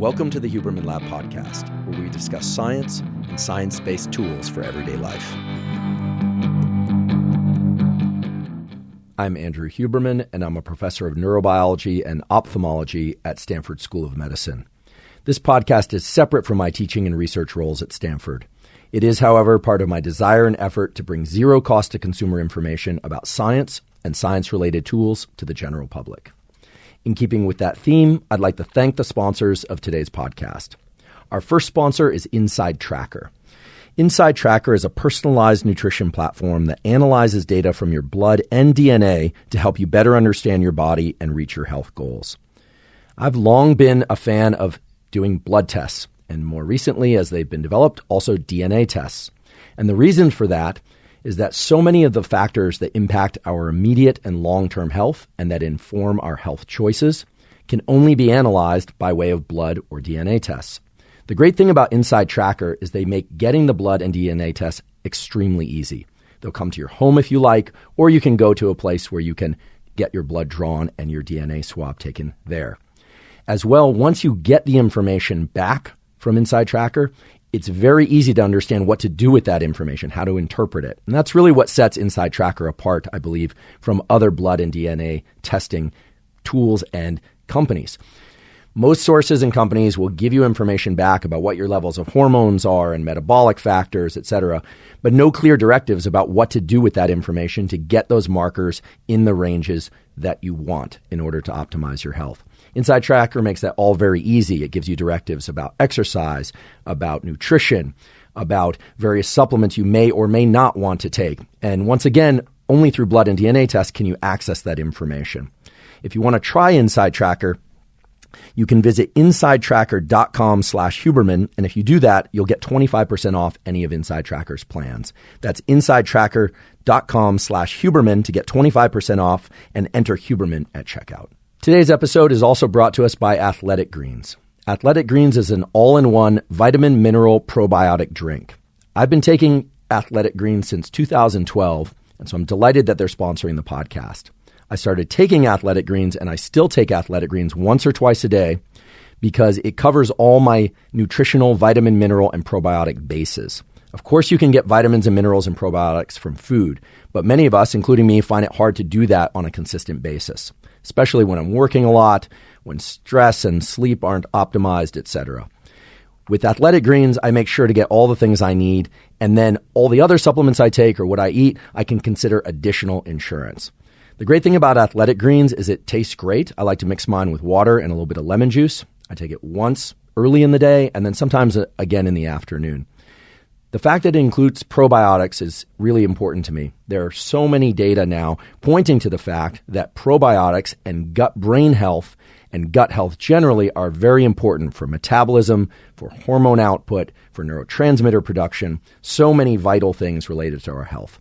Welcome to the Huberman Lab podcast, where we discuss science and science-based tools for everyday life. I'm Andrew Huberman, and I'm a professor of neurobiology and ophthalmology at Stanford School of Medicine. This podcast is separate from my teaching and research roles at Stanford. It is, however, part of my desire and effort to bring zero cost to consumer information about science and science-related tools to the general public. In keeping with that theme, I'd like to thank the sponsors of today's podcast. Our first sponsor is Inside Tracker. Inside Tracker is a personalized nutrition platform that analyzes data from your blood and DNA to help you better understand your body and reach your health goals. I've long been a fan of doing blood tests, and more recently, as they've been developed, also DNA tests. And the reason for that is that so many of the factors that impact our immediate and long-term health and that inform our health choices can only be analyzed by way of blood or DNA tests. The great thing about Inside Tracker is they make getting the blood and DNA tests extremely easy. They'll come to your home if you like, or you can go to a place where you can get your blood drawn and your DNA swab taken there. As well, once you get the information back from Inside Tracker, it's very easy to understand what to do with that information, how to interpret it. And that's really what sets Inside Tracker apart, I believe, from other blood and DNA testing tools and companies. Most sources and companies will give you information back about what your levels of hormones are and metabolic factors, etc., but no clear directives about what to do with that information to get those markers in the ranges that you want in order to optimize your health. Inside Tracker makes that all very easy. It gives you directives about exercise, about nutrition, about various supplements you may or may not want to take. And once again, only through blood and DNA tests can you access that information. If you want to try Inside Tracker, you can visit insidetracker.com/Huberman. And if you do that, you'll get 25% off any of Inside Tracker's plans. That's insidetracker.com/Huberman to get 25% off and enter Huberman at checkout. Today's episode is also brought to us by Athletic Greens. Athletic Greens is an all-in-one vitamin mineral probiotic drink. I've been taking Athletic Greens since 2012, and so I'm delighted that they're sponsoring the podcast. I started taking Athletic Greens, and I still take Athletic Greens once or twice a day because it covers all my nutritional vitamin, mineral, and probiotic bases. Of course, you can get vitamins and minerals and probiotics from food, but many of us, including me, find it hard to do that on a consistent basis, especially when I'm working a lot, when stress and sleep aren't optimized, etc. With Athletic Greens, I make sure to get all the things I need, and then all the other supplements I take or what I eat, I can consider additional insurance. The great thing about Athletic Greens is it tastes great. I like to mix mine with water and a little bit of lemon juice. I take it once early in the day and then sometimes again in the afternoon. The fact that it includes probiotics is really important to me. There are so many data now pointing to the fact that probiotics and gut-brain health and gut health generally are very important for metabolism, for hormone output, for neurotransmitter production, so many vital things related to our health.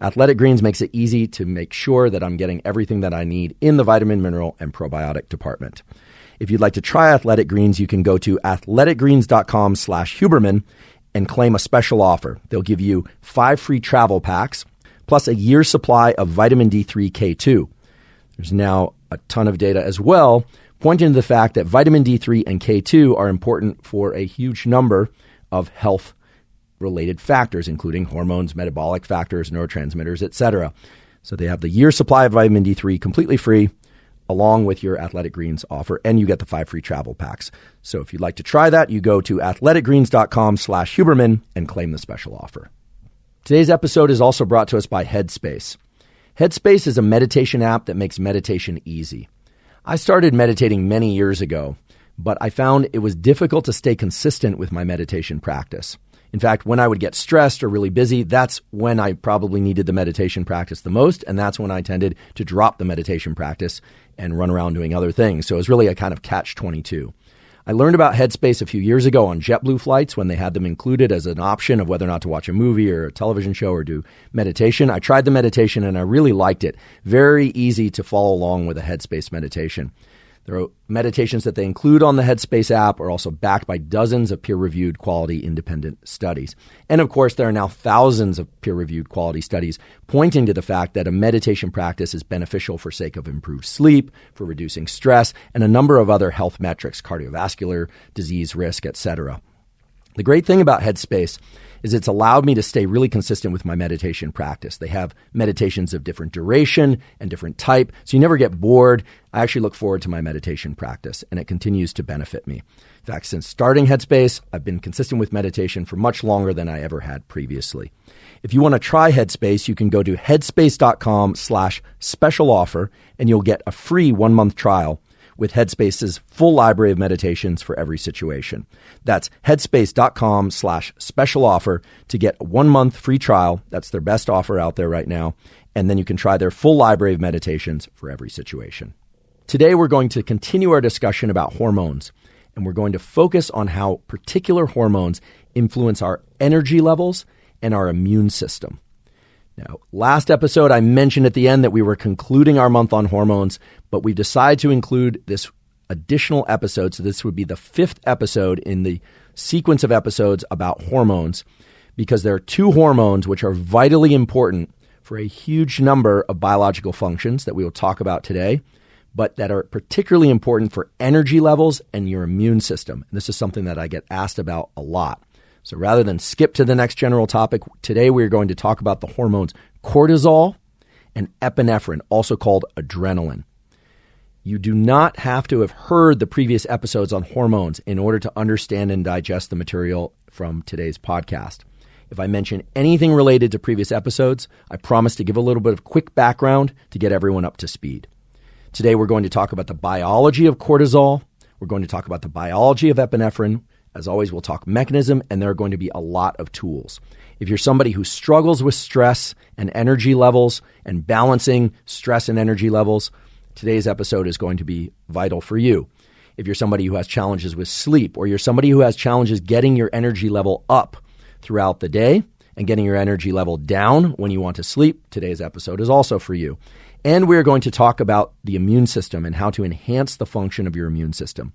Athletic Greens makes it easy to make sure that I'm getting everything that I need in the vitamin, mineral, and probiotic department. If you'd like to try Athletic Greens, you can go to athleticgreens.com/Huberman and claim a special offer. They'll give you 5 free travel packs, plus a year's supply of vitamin D3 K2. There's now a ton of data as well, pointing to the fact that vitamin D3 and K2 are important for a huge number of health-related factors, including hormones, metabolic factors, neurotransmitters, etc. So they have the year's supply of vitamin D3 completely free, along with your Athletic Greens offer, and you get the 5 free travel packs. So if you'd like to try that, you go to athleticgreens.com/Huberman and claim the special offer. Today's episode is also brought to us by Headspace. Headspace is a meditation app that makes meditation easy. I started meditating many years ago, but I found it was difficult to stay consistent with my meditation practice. In fact, when I would get stressed or really busy, that's when I probably needed the meditation practice the most, and that's when I tended to drop the meditation practice and run around doing other things. So it was really a kind of catch-22. I learned about Headspace a few years ago on JetBlue flights when they had them included as an option of whether or not to watch a movie or a television show or do meditation. I tried the meditation and I really liked it. Very easy to follow along with a Headspace meditation. There are meditations that they include on the Headspace app are also backed by dozens of peer-reviewed quality independent studies. And of course, there are now thousands of peer-reviewed quality studies pointing to the fact that a meditation practice is beneficial for sake of improved sleep, for reducing stress, and a number of other health metrics, cardiovascular, disease risk, etc. The great thing about Headspace is it's allowed me to stay really consistent with my meditation practice. They have meditations of different duration and different type, so you never get bored. I actually look forward to my meditation practice, and it continues to benefit me. In fact, since starting Headspace, I've been consistent with meditation for much longer than I ever had previously. If you want to try Headspace, you can go to headspace.com/special offer, and you'll get a free 1-month trial with Headspace's full library of meditations for every situation. That's headspace.com/special offer to get a 1-month free trial. That's their best offer out there right now. And then you can try their full library of meditations for every situation. Today, we're going to continue our discussion about hormones, and we're going to focus on how particular hormones influence our energy levels and our immune system. Now, last episode, I mentioned at the end that we were concluding our month on hormones, but we decided to include this additional episode. So this would be the 5th episode in the sequence of episodes about hormones, because there are 2 hormones which are vitally important for a huge number of biological functions that we will talk about today, but that are particularly important for energy levels and your immune system. And this is something that I get asked about a lot. So rather than skip to the next general topic, today we're going to talk about the hormones cortisol and epinephrine, also called adrenaline. You do not have to have heard the previous episodes on hormones in order to understand and digest the material from today's podcast. If I mention anything related to previous episodes, I promise to give a little bit of quick background to get everyone up to speed. Today we're going to talk about the biology of cortisol. We're going to talk about the biology of epinephrine. As always, we'll talk mechanism, and there are going to be a lot of tools. If you're somebody who struggles with stress and energy levels and balancing stress and energy levels, today's episode is going to be vital for you. If you're somebody who has challenges with sleep, or you're somebody who has challenges getting your energy level up throughout the day and getting your energy level down when you want to sleep, today's episode is also for you. And we're going to talk about the immune system and how to enhance the function of your immune system.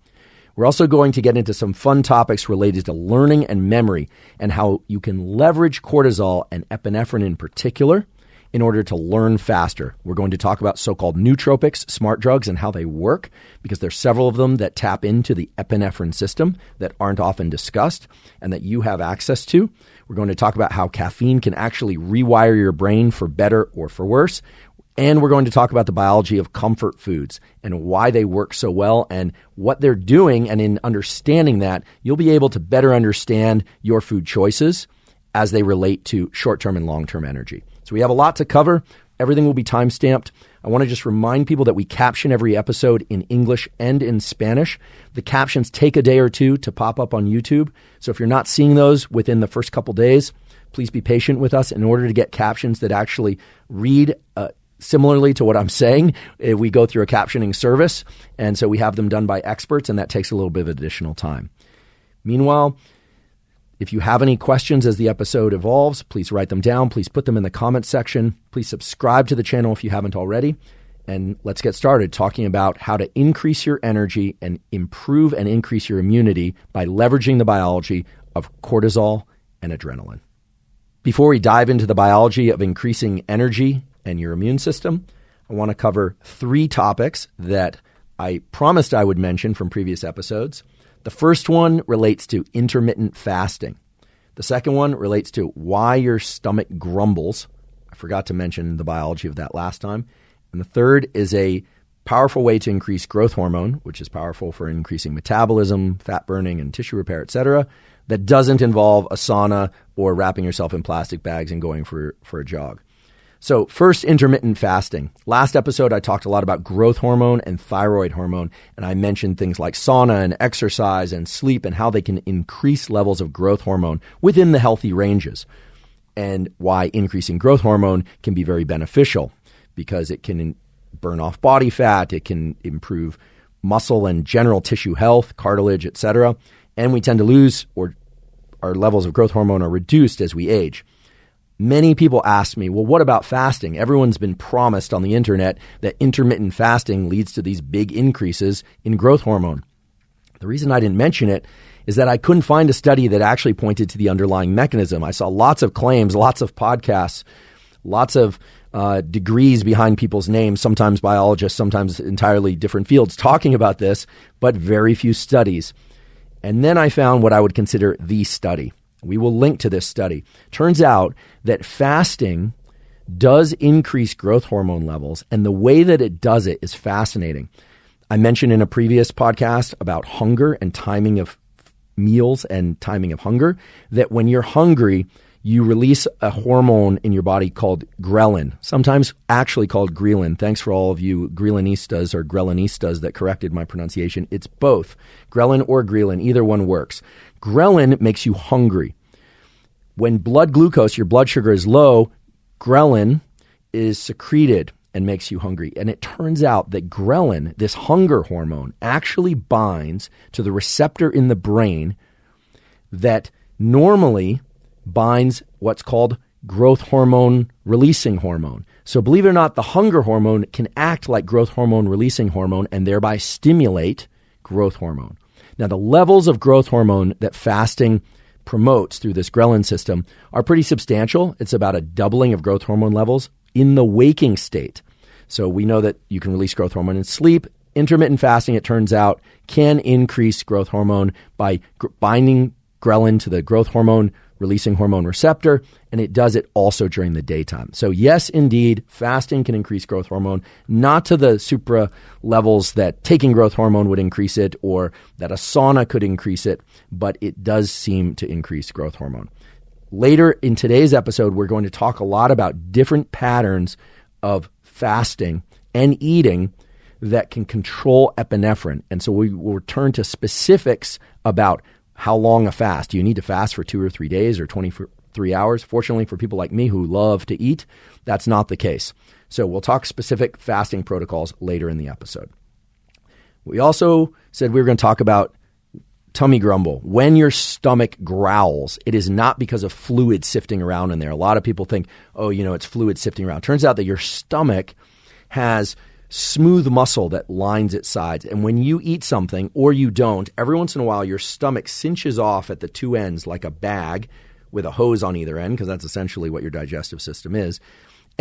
We're also going to get into some fun topics related to learning and memory and how you can leverage cortisol and epinephrine in particular in order to learn faster. We're going to talk about so-called nootropics, smart drugs, and how they work, because there's several of them that tap into the epinephrine system that aren't often discussed and that you have access to. We're going to talk about how caffeine can actually rewire your brain for better or for worse. And we're going to talk about the biology of comfort foods and why they work so well and what they're doing. And in understanding that, you'll be able to better understand your food choices as they relate to short-term and long-term energy. So we have a lot to cover. Everything will be time-stamped. I want to just remind people that we caption every episode in English and in Spanish. The captions take a day or two to pop up on YouTube. So if you're not seeing those within the first couple days, please be patient with us in order to get captions that actually read similarly to what I'm saying. We go through a captioning service, and so we have them done by experts, and that takes a little bit of additional time. Meanwhile, if you have any questions as the episode evolves, please write them down. Please put them in the comments section. Please subscribe to the channel if you haven't already. And let's get started talking about how to increase your energy and improve and increase your immunity by leveraging the biology of cortisol and adrenaline. Before we dive into the biology of increasing energy and your immune system, I want to cover 3 topics that I promised I would mention from previous episodes. The first one relates to intermittent fasting. The second one relates to why your stomach grumbles. I forgot to mention the biology of that last time. And the third is a powerful way to increase growth hormone, which is powerful for increasing metabolism, fat burning, and tissue repair, etc., that doesn't involve a sauna or wrapping yourself in plastic bags and going for a jog. So first, intermittent fasting. Last episode, I talked a lot about growth hormone and thyroid hormone, and I mentioned things like sauna and exercise and sleep and how they can increase levels of growth hormone within the healthy ranges, and why increasing growth hormone can be very beneficial because it can burn off body fat, it can improve muscle and general tissue health, cartilage, etc., and we tend to lose, or our levels of growth hormone are reduced as we age. Many people ask me, well, what about fasting? Everyone's been promised on the internet that intermittent fasting leads to these big increases in growth hormone. The reason I didn't mention it is that I couldn't find a study that actually pointed to the underlying mechanism. I saw lots of claims, lots of podcasts, lots of degrees behind people's names, sometimes biologists, sometimes entirely different fields talking about this, but very few studies. And then I found what I would consider the study. We will link to this study. Turns out that fasting does increase growth hormone levels, and the way that it does it is fascinating. I mentioned in a previous podcast about hunger and timing of meals and timing of hunger, that when you're hungry, you release a hormone in your body called ghrelin, sometimes actually called ghrelin. Thanks for all of you ghrelinistas or grelinistas that corrected my pronunciation. It's both ghrelin or ghrelin. Either one works. Ghrelin makes you hungry. When blood glucose, your blood sugar is low, ghrelin is secreted and makes you hungry. And it turns out that ghrelin, this hunger hormone, actually binds to the receptor in the brain that normally binds what's called growth hormone releasing hormone. So believe it or not, the hunger hormone can act like growth hormone releasing hormone and thereby stimulate growth hormone. Now, the levels of growth hormone that fasting promotes through this ghrelin system are pretty substantial. It's about a doubling of growth hormone levels in the waking state. So we know that you can release growth hormone in sleep. Intermittent fasting, it turns out, can increase growth hormone by binding ghrelin to the growth hormone releasing hormone receptor, and it does it also during the daytime. So yes, indeed, fasting can increase growth hormone, not to the supra levels that taking growth hormone would increase it or that a sauna could increase it, but it does seem to increase growth hormone. Later in today's episode, we're going to talk a lot about different patterns of fasting and eating that can control epinephrine. And so we will return to specifics about how long a fast. Do you need to fast for 2 or 3 days or 23 hours? Fortunately, for people like me who love to eat, that's not the case. So we'll talk specific fasting protocols later in the episode. We also said we were going to talk about tummy grumble. When your stomach growls, it is not because of fluid sifting around in there. A lot of people think, oh, it's fluid sifting around. Turns out that your stomach has smooth muscle that lines its sides. And when you eat something or you don't, every once in a while, your stomach cinches off at the two ends like a bag with a hose on either end, because that's essentially what your digestive system is.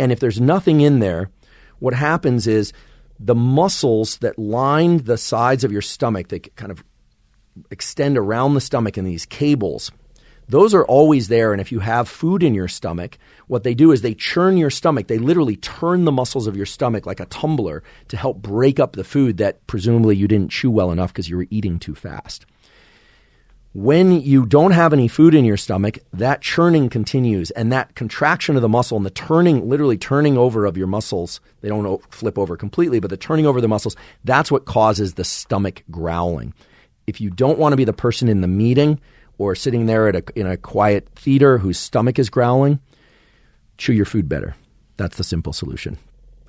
And if there's nothing in there, what happens is the muscles that line the sides of your stomach, they kind of extend around the stomach in these cables. Those are always there, and if you have food in your stomach, what they do is they churn your stomach. They literally turn the muscles of your stomach like a tumbler to help break up the food that presumably you didn't chew well enough because you were eating too fast. When you don't have any food in your stomach, that churning continues, and that contraction of the muscle and the turning, literally turning over of your muscles, they don't flip over completely, but the turning over of the muscles, that's what causes the stomach growling. If you don't want to be the person in the meeting or sitting there in a quiet theater whose stomach is growling, chew your food better. That's the simple solution.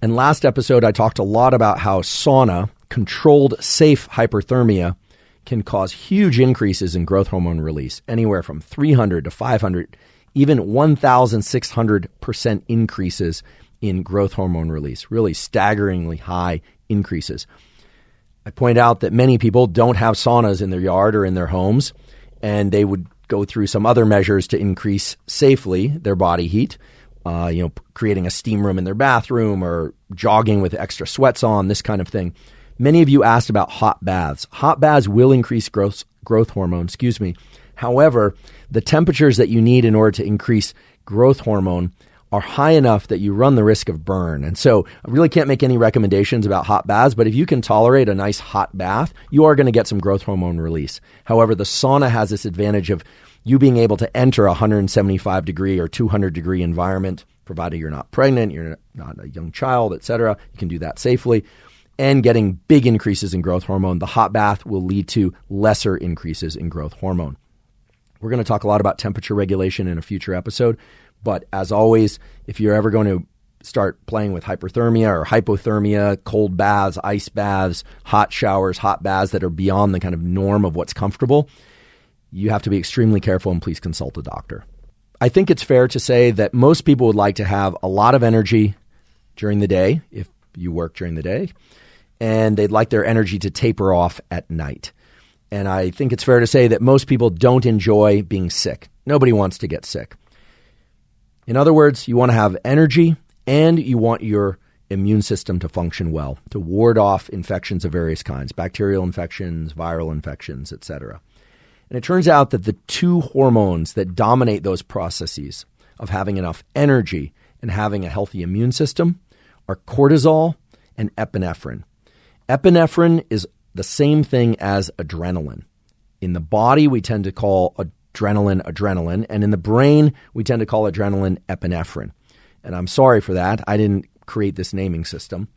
And last episode, I talked a lot about how sauna, controlled safe hyperthermia, can cause huge increases in growth hormone release, anywhere from 300 to 500, even 1,600% increases in growth hormone release, really staggeringly high increases. I point out that many people don't have saunas in their yard or in their homes, and they would go through some other measures to increase safely their body heat, creating a steam room in their bathroom or jogging with extra sweats on, this kind of thing. Many of you asked about hot baths. Hot baths will increase growth hormone, However, the temperatures that you need in order to increase growth hormone are high enough that you run the risk of burn. And so I really can't make any recommendations about hot baths, but if you can tolerate a nice hot bath, you are going to get some growth hormone release. However, the sauna has this advantage of you being able to enter a 175 degree or 200 degree environment, provided you're not pregnant, you're not a young child, etc. You can do that safely. And getting big increases in growth hormone. The hot bath will lead to lesser increases in growth hormone. We're going to talk a lot about temperature regulation in a future episode. But as always, if you're ever going to start playing with hyperthermia or hypothermia, cold baths, ice baths, hot showers, hot baths that are beyond the kind of norm of what's comfortable, you have to be extremely careful and please consult a doctor. I think it's fair to say that most people would like to have a lot of energy during the day, if you work during the day, and they'd like their energy to taper off at night. And I think it's fair to say that most people don't enjoy being sick. Nobody wants to get sick. In other words, you want to have energy and you want your immune system to function well, to ward off infections of various kinds, bacterial infections, viral infections, etc. And it turns out that the two hormones that dominate those processes of having enough energy and having a healthy immune system are cortisol and epinephrine. Epinephrine is the same thing as adrenaline. In the body, we tend to call adrenaline, and in the brain, we tend to call adrenaline epinephrine. And I'm sorry for that. I didn't create this naming system.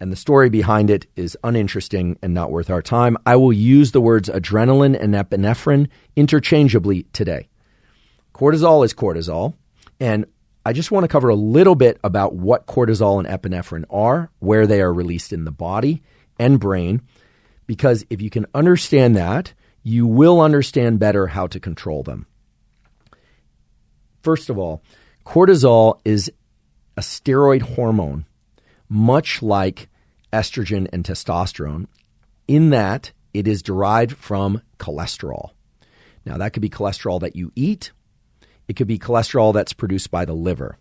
And the story behind it is uninteresting and not worth our time. I will use the words adrenaline and epinephrine interchangeably today. Cortisol is cortisol, and I just want to cover a little bit about what cortisol and epinephrine are, where they are released in the body and brain, because if you can understand that, you will understand better how to control them. First of all, cortisol is a steroid hormone, much like estrogen and testosterone, in that it is derived from cholesterol. Now, that could be cholesterol that you eat. It could be cholesterol that's produced by the liver.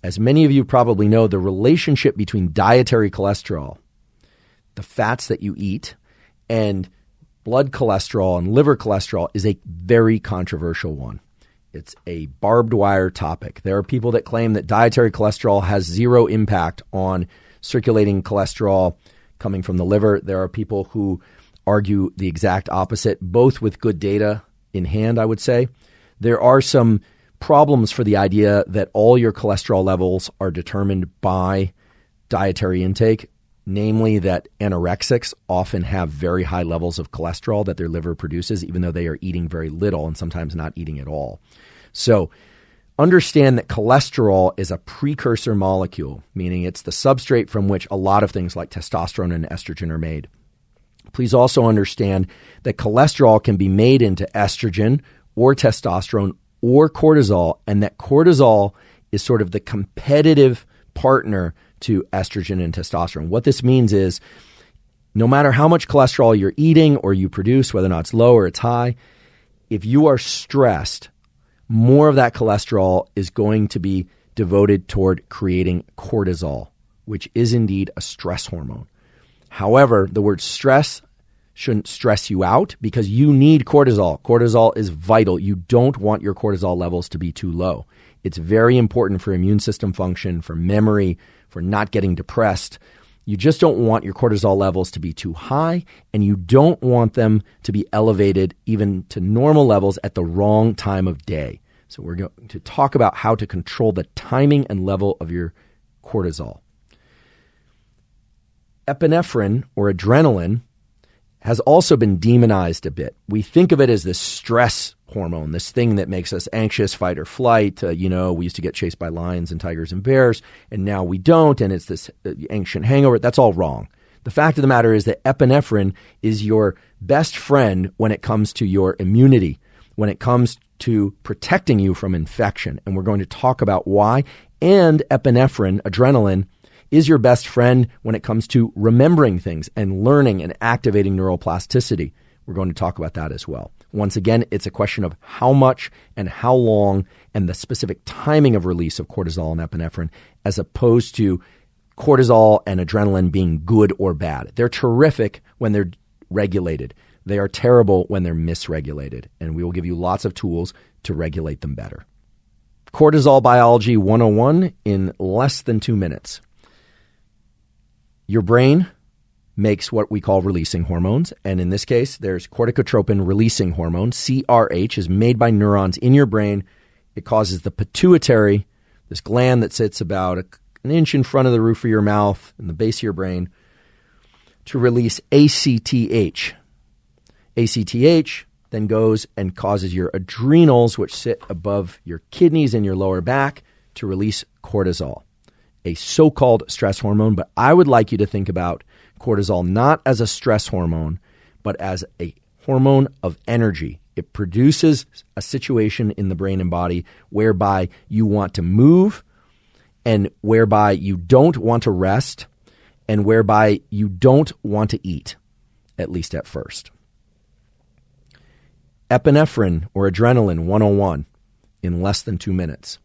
As many of you probably know, the relationship between dietary cholesterol, the fats that you eat, and blood cholesterol and liver cholesterol is a very controversial one. It's a barbed wire topic. There are people that claim that dietary cholesterol has zero impact on circulating cholesterol coming from the liver. There are people who argue the exact opposite, both with good data in hand, I would say. There are some problems for the idea that all your cholesterol levels are determined by dietary intake, namely that anorexics often have very high levels of cholesterol that their liver produces, even though they are eating very little and sometimes not eating at all. So understand that cholesterol is a precursor molecule, meaning it's the substrate from which a lot of things like testosterone and estrogen are made. Please also understand that cholesterol can be made into estrogen or testosterone or cortisol, and that cortisol is sort of the competitive partner to estrogen and testosterone. What this means is no matter how much cholesterol you're eating or you produce, whether or not it's low or it's high, if you are stressed, more of that cholesterol is going to be devoted toward creating cortisol, which is indeed a stress hormone. However, the word stress shouldn't stress you out because you need cortisol. Cortisol is vital. You don't want your cortisol levels to be too low. It's very important for immune system function, for memory, for not getting depressed. You just don't want your cortisol levels to be too high, and you don't want them to be elevated even to normal levels at the wrong time of day. So we're going to talk about how to control the timing and level of your cortisol. Epinephrine, or adrenaline, has also been demonized a bit. We think of it as this stress hormone, this thing that makes us anxious, fight or flight. We used to get chased by lions and tigers and bears, and now we don't, and it's this ancient hangover. That's all wrong. The fact of the matter is that epinephrine is your best friend when it comes to your immunity, when it comes to protecting you from infection, and we're going to talk about why. And epinephrine, adrenaline, is your best friend when it comes to remembering things and learning and activating neuroplasticity. We're going to talk about that as well. Once again, it's a question of how much and how long and the specific timing of release of cortisol and epinephrine, as opposed to cortisol and adrenaline being good or bad. They're terrific when they're regulated. They are terrible when they're misregulated, and we will give you lots of tools to regulate them better. Cortisol Biology 101 in less than 2 minutes. Your brain makes what we call releasing hormones. And in this case, there's corticotropin releasing hormone. CRH is made by neurons in your brain. It causes the pituitary, this gland that sits about an inch in front of the roof of your mouth and the base of your brain, to release ACTH. ACTH then goes and causes your adrenals, which sit above your kidneys and your lower back, to release cortisol, a so-called stress hormone. But I would like you to think about cortisol not as a stress hormone, but as a hormone of energy. It produces a situation in the brain and body whereby you want to move and whereby you don't want to rest and whereby you don't want to eat, at least at first. Epinephrine or adrenaline 101 in less than 2 minutes.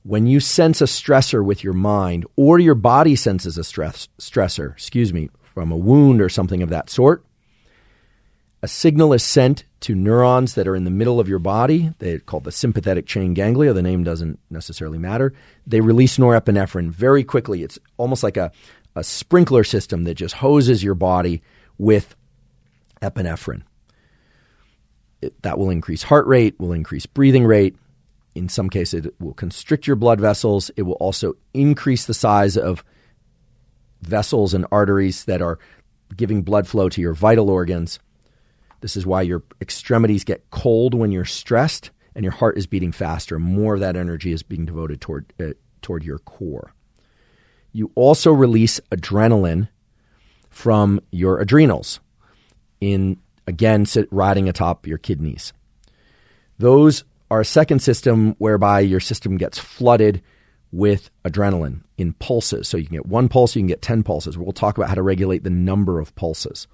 When you sense a stressor with your mind or your body senses a stressor, from a wound or something of that sort, a signal is sent to neurons that are in the middle of your body. They're called the sympathetic chain ganglia. The name doesn't necessarily matter. They release norepinephrine very quickly. It's almost like a sprinkler system that just hoses your body with epinephrine. That will increase heart rate, will increase breathing rate. In some cases, it will constrict your blood vessels. It will also increase the size of vessels and arteries that are giving blood flow to your vital organs. This is why your extremities get cold when you're stressed and your heart is beating faster. More of that energy is being devoted toward your core. You also release adrenaline from your adrenals riding atop your kidneys. Those are a second system whereby your system gets flooded with adrenaline in pulses. So you can get 1 pulse, you can get 10 pulses. We'll talk about how to regulate the number of pulses.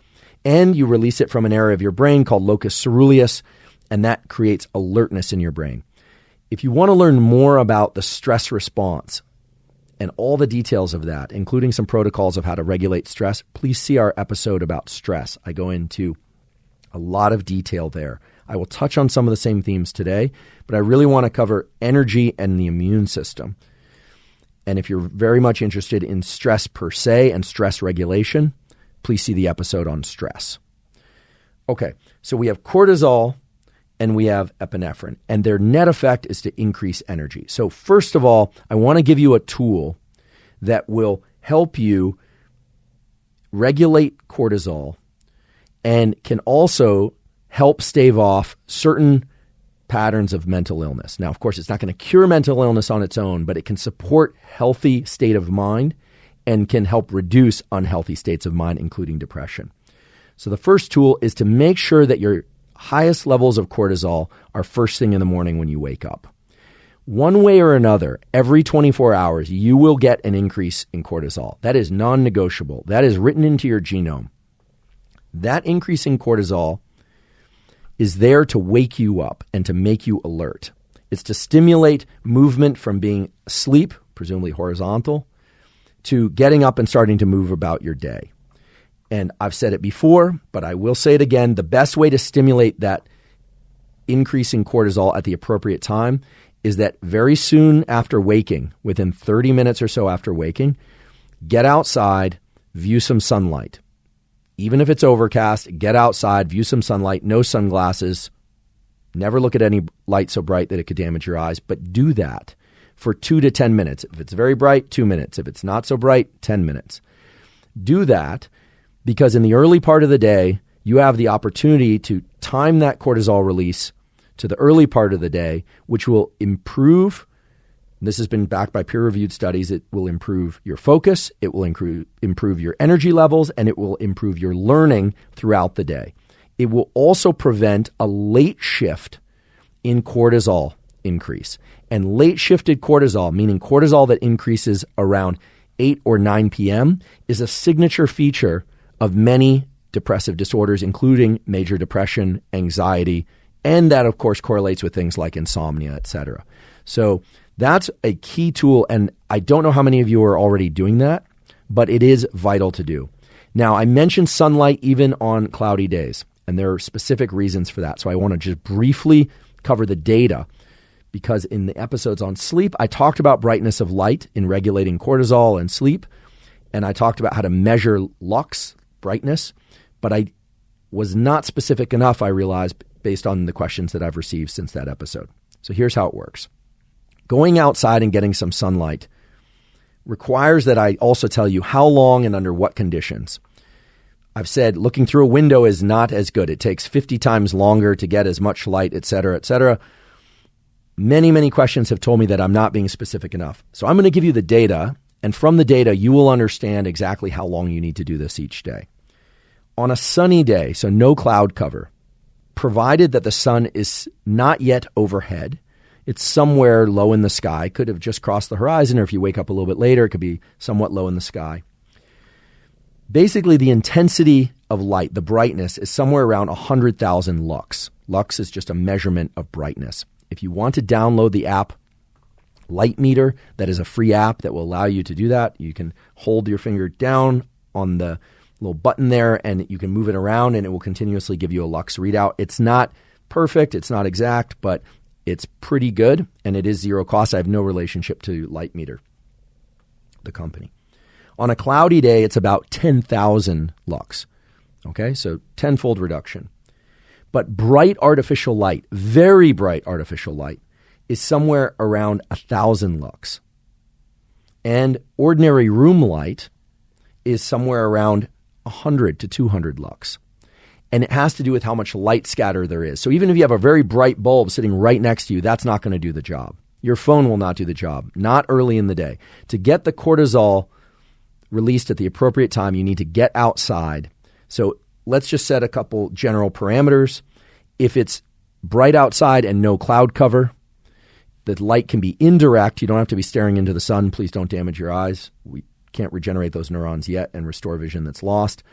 And you release it from an area of your brain called locus ceruleus, and that creates alertness in your brain. If you want to learn more about the stress response and all the details of that, including some protocols of how to regulate stress, please see our episode about stress. I go into a lot of detail there. I will touch on some of the same themes today, but I really want to cover energy and the immune system. And if you're very much interested in stress per se and stress regulation, please see the episode on stress. Okay, so we have cortisol and we have epinephrine, and their net effect is to increase energy. So first of all, I want to give you a tool that will help you regulate cortisol and can also help stave off certain patterns of mental illness. Now, of course, it's not going to cure mental illness on its own, but it can support healthy state of mind and can help reduce unhealthy states of mind, including depression. So the first tool is to make sure that your highest levels of cortisol are first thing in the morning when you wake up. One way or another, every 24 hours, you will get an increase in cortisol. That is non-negotiable. That is written into your genome. That increase in cortisol is there to wake you up and to make you alert. It's to stimulate movement from being asleep, presumably horizontal, to getting up and starting to move about your day. And I've said it before, but I will say it again. The best way to stimulate that increase in cortisol at the appropriate time is that very soon after waking, within 30 minutes or so after waking, get outside, view some sunlight. Even if it's overcast, get outside, view some sunlight, no sunglasses. Never look at any light so bright that it could damage your eyes, but do that for 2 to 10 minutes. If it's very bright, 2 minutes. If it's not so bright, 10 minutes. Do that because in the early part of the day, you have the opportunity to time that cortisol release to the early part of the day, which will improve. This has been backed by peer-reviewed studies. It will improve your focus, it will improve your energy levels, and it will improve your learning throughout the day. It will also prevent a late shift in cortisol increase. And late shifted cortisol, meaning cortisol that increases around 8 or 9 p.m., is a signature feature of many depressive disorders, including major depression, anxiety, and that, of course, correlates with things like insomnia, etc. So that's a key tool, and I don't know how many of you are already doing that, but it is vital to do. Now, I mentioned sunlight even on cloudy days, and there are specific reasons for that. So I want to just briefly cover the data, because in the episodes on sleep, I talked about brightness of light in regulating cortisol and sleep, and I talked about how to measure lux, brightness, but I was not specific enough, I realized, based on the questions that I've received since that episode. So here's how it works. Going outside and getting some sunlight requires that I also tell you how long and under what conditions. I've said looking through a window is not as good. It takes 50 times longer to get as much light, et cetera, et cetera. Many, many questions have told me that I'm not being specific enough. So I'm going to give you the data, and from the data, you will understand exactly how long you need to do this each day. On a sunny day, so no cloud cover, provided that the sun is not yet overhead, it's somewhere low in the sky, could have just crossed the horizon, or if you wake up a little bit later, it could be somewhat low in the sky. Basically, the intensity of light, the brightness, is somewhere around 100,000 lux. Lux is just a measurement of brightness. If you want to download the app Light Meter, that is a free app that will allow you to do that. You can hold your finger down on the little button there and you can move it around and it will continuously give you a lux readout. It's not perfect, it's not exact, but it's pretty good and it is zero cost. I have no relationship to Light Meter, the company. On a cloudy day, it's about 10,000 lux. Okay, so tenfold reduction. But bright artificial light, very bright artificial light, is somewhere around 1,000 lux. And ordinary room light is somewhere around 100 to 200 lux. And it has to do with how much light scatter there is. So even if you have a very bright bulb sitting right next to you, that's not going to do the job. Your phone will not do the job, not early in the day. To get the cortisol released at the appropriate time, you need to get outside. So let's just set a couple general parameters. If it's bright outside and no cloud cover, the light can be indirect. You don't have to be staring into the sun. Please don't damage your eyes. We can't regenerate those neurons yet and restore vision that's lost.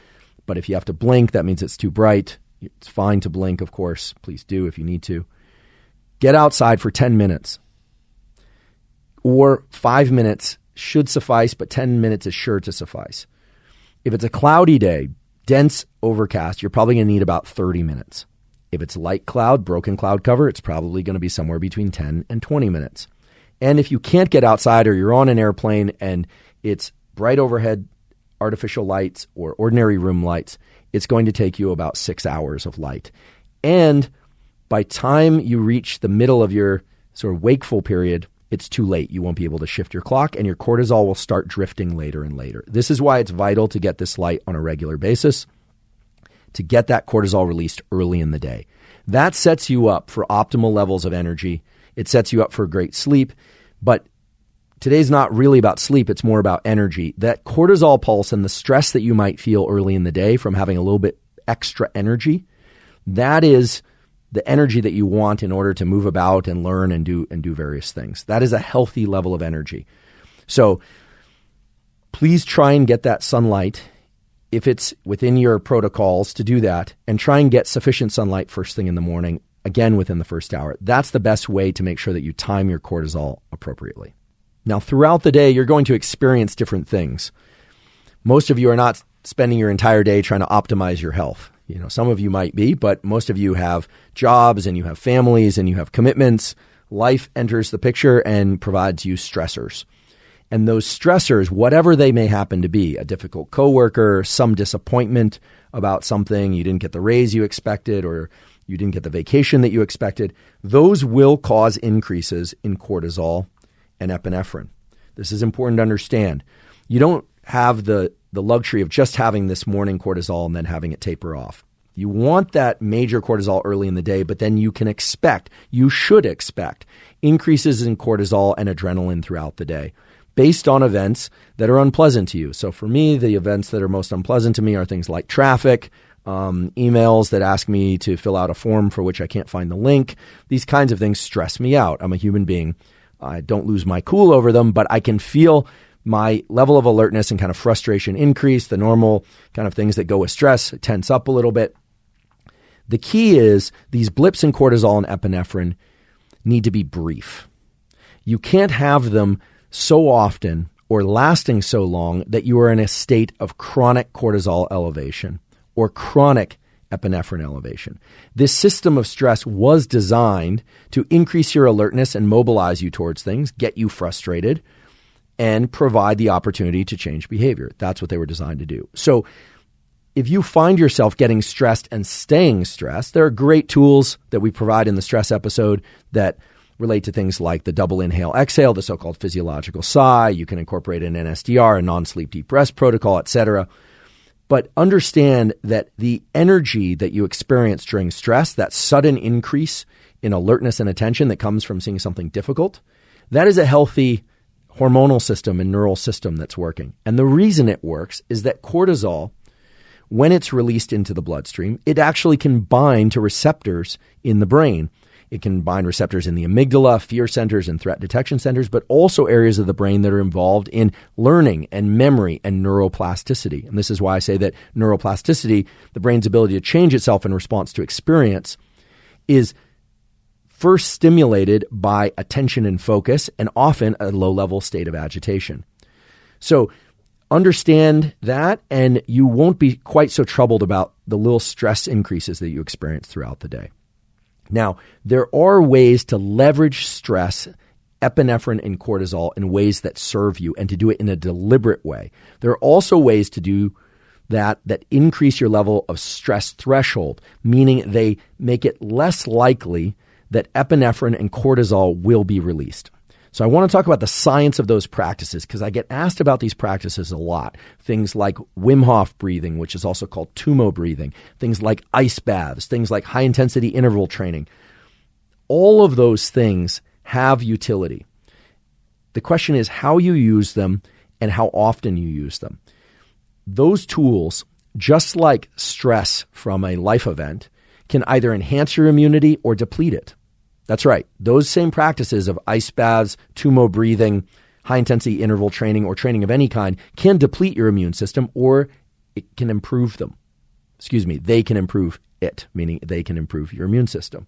But if you have to blink, that means it's too bright. It's fine to blink, of course. Please do if you need to. Get outside for 10 minutes. Or 5 minutes should suffice, but 10 minutes is sure to suffice. If it's a cloudy day, dense overcast, you're probably going to need about 30 minutes. If it's light cloud, broken cloud cover, it's probably going to be somewhere between 10 and 20 minutes. And if you can't get outside or you're on an airplane and it's bright overhead artificial lights or ordinary room lights, it's going to take you about 6 hours of light. And by time you reach the middle of your sort of wakeful period, it's too late. You won't be able to shift your clock and your cortisol will start drifting later and later. This is why it's vital to get this light on a regular basis, to get that cortisol released early in the day. That sets you up for optimal levels of energy. It sets you up for great sleep. But today's not really about sleep. It's more about energy. That cortisol pulse and the stress that you might feel early in the day from having a little bit extra energy, that is the energy that you want in order to move about and learn and do various things. That is a healthy level of energy. So please try and get that sunlight if it's within your protocols to do that, and try and get sufficient sunlight first thing in the morning, again within the first hour. That's the best way to make sure that you time your cortisol appropriately. Now, throughout the day, you're going to experience different things. Most of you are not spending your entire day trying to optimize your health. You know, some of you might be, but most of you have jobs and you have families and you have commitments. Life enters the picture and provides you stressors. And those stressors, whatever they may happen to be, a difficult coworker, some disappointment about something, you didn't get the raise you expected, or you didn't get the vacation that you expected, those will cause increases in cortisol and epinephrine. This is important to understand. You don't have the luxury of just having this morning cortisol and then having it taper off. You want that major cortisol early in the day, but then you should expect increases in cortisol and adrenaline throughout the day based on events that are unpleasant to you. So for me, the events that are most unpleasant to me are things like traffic, emails that ask me to fill out a form for which I can't find the link. These kinds of things stress me out. I'm a human being. I don't lose my cool over them, but I can feel my level of alertness and kind of frustration increase, the normal kind of things that go with stress, tense up a little bit. The key is these blips in cortisol and epinephrine need to be brief. You can't have them so often or lasting so long that you are in a state of chronic cortisol elevation or chronic epinephrine elevation. This system of stress was designed to increase your alertness and mobilize you towards things, get you frustrated, and provide the opportunity to change behavior. That's what they were designed to do. So if you find yourself getting stressed and staying stressed, there are great tools that we provide in the stress episode that relate to things like the double inhale exhale, the so-called physiological sigh. You can incorporate an NSDR, a non-sleep deep rest protocol, etc. But understand that the energy that you experience during stress, that sudden increase in alertness and attention that comes from seeing something difficult, that is a healthy hormonal system and neural system that's working. And the reason it works is that cortisol, when it's released into the bloodstream, it actually can bind to receptors in the brain. It can bind receptors in the amygdala, fear centers, and threat detection centers, but also areas of the brain that are involved in learning and memory and neuroplasticity. And this is why I say that neuroplasticity, the brain's ability to change itself in response to experience, is first stimulated by attention and focus, and often a low-level state of agitation. So understand that, and you won't be quite so troubled about the little stress increases that you experience throughout the day. Now, there are ways to leverage stress, epinephrine, and cortisol in ways that serve you and to do it in a deliberate way. There are also ways to do that increase your level of stress threshold, meaning they make it less likely that epinephrine and cortisol will be released. So I want to talk about the science of those practices because I get asked about these practices a lot. Things like Wim Hof breathing, which is also called Tumo breathing, things like ice baths, things like high-intensity interval training. All of those things have utility. The question is how you use them and how often you use them. Those tools, just like stress from a life event, can either enhance your immunity or deplete it. That's right. Those same practices of ice baths, Tumo breathing, high-intensity interval training, or training of any kind can deplete your immune system or it can improve them. They can improve it, meaning they can improve your immune system.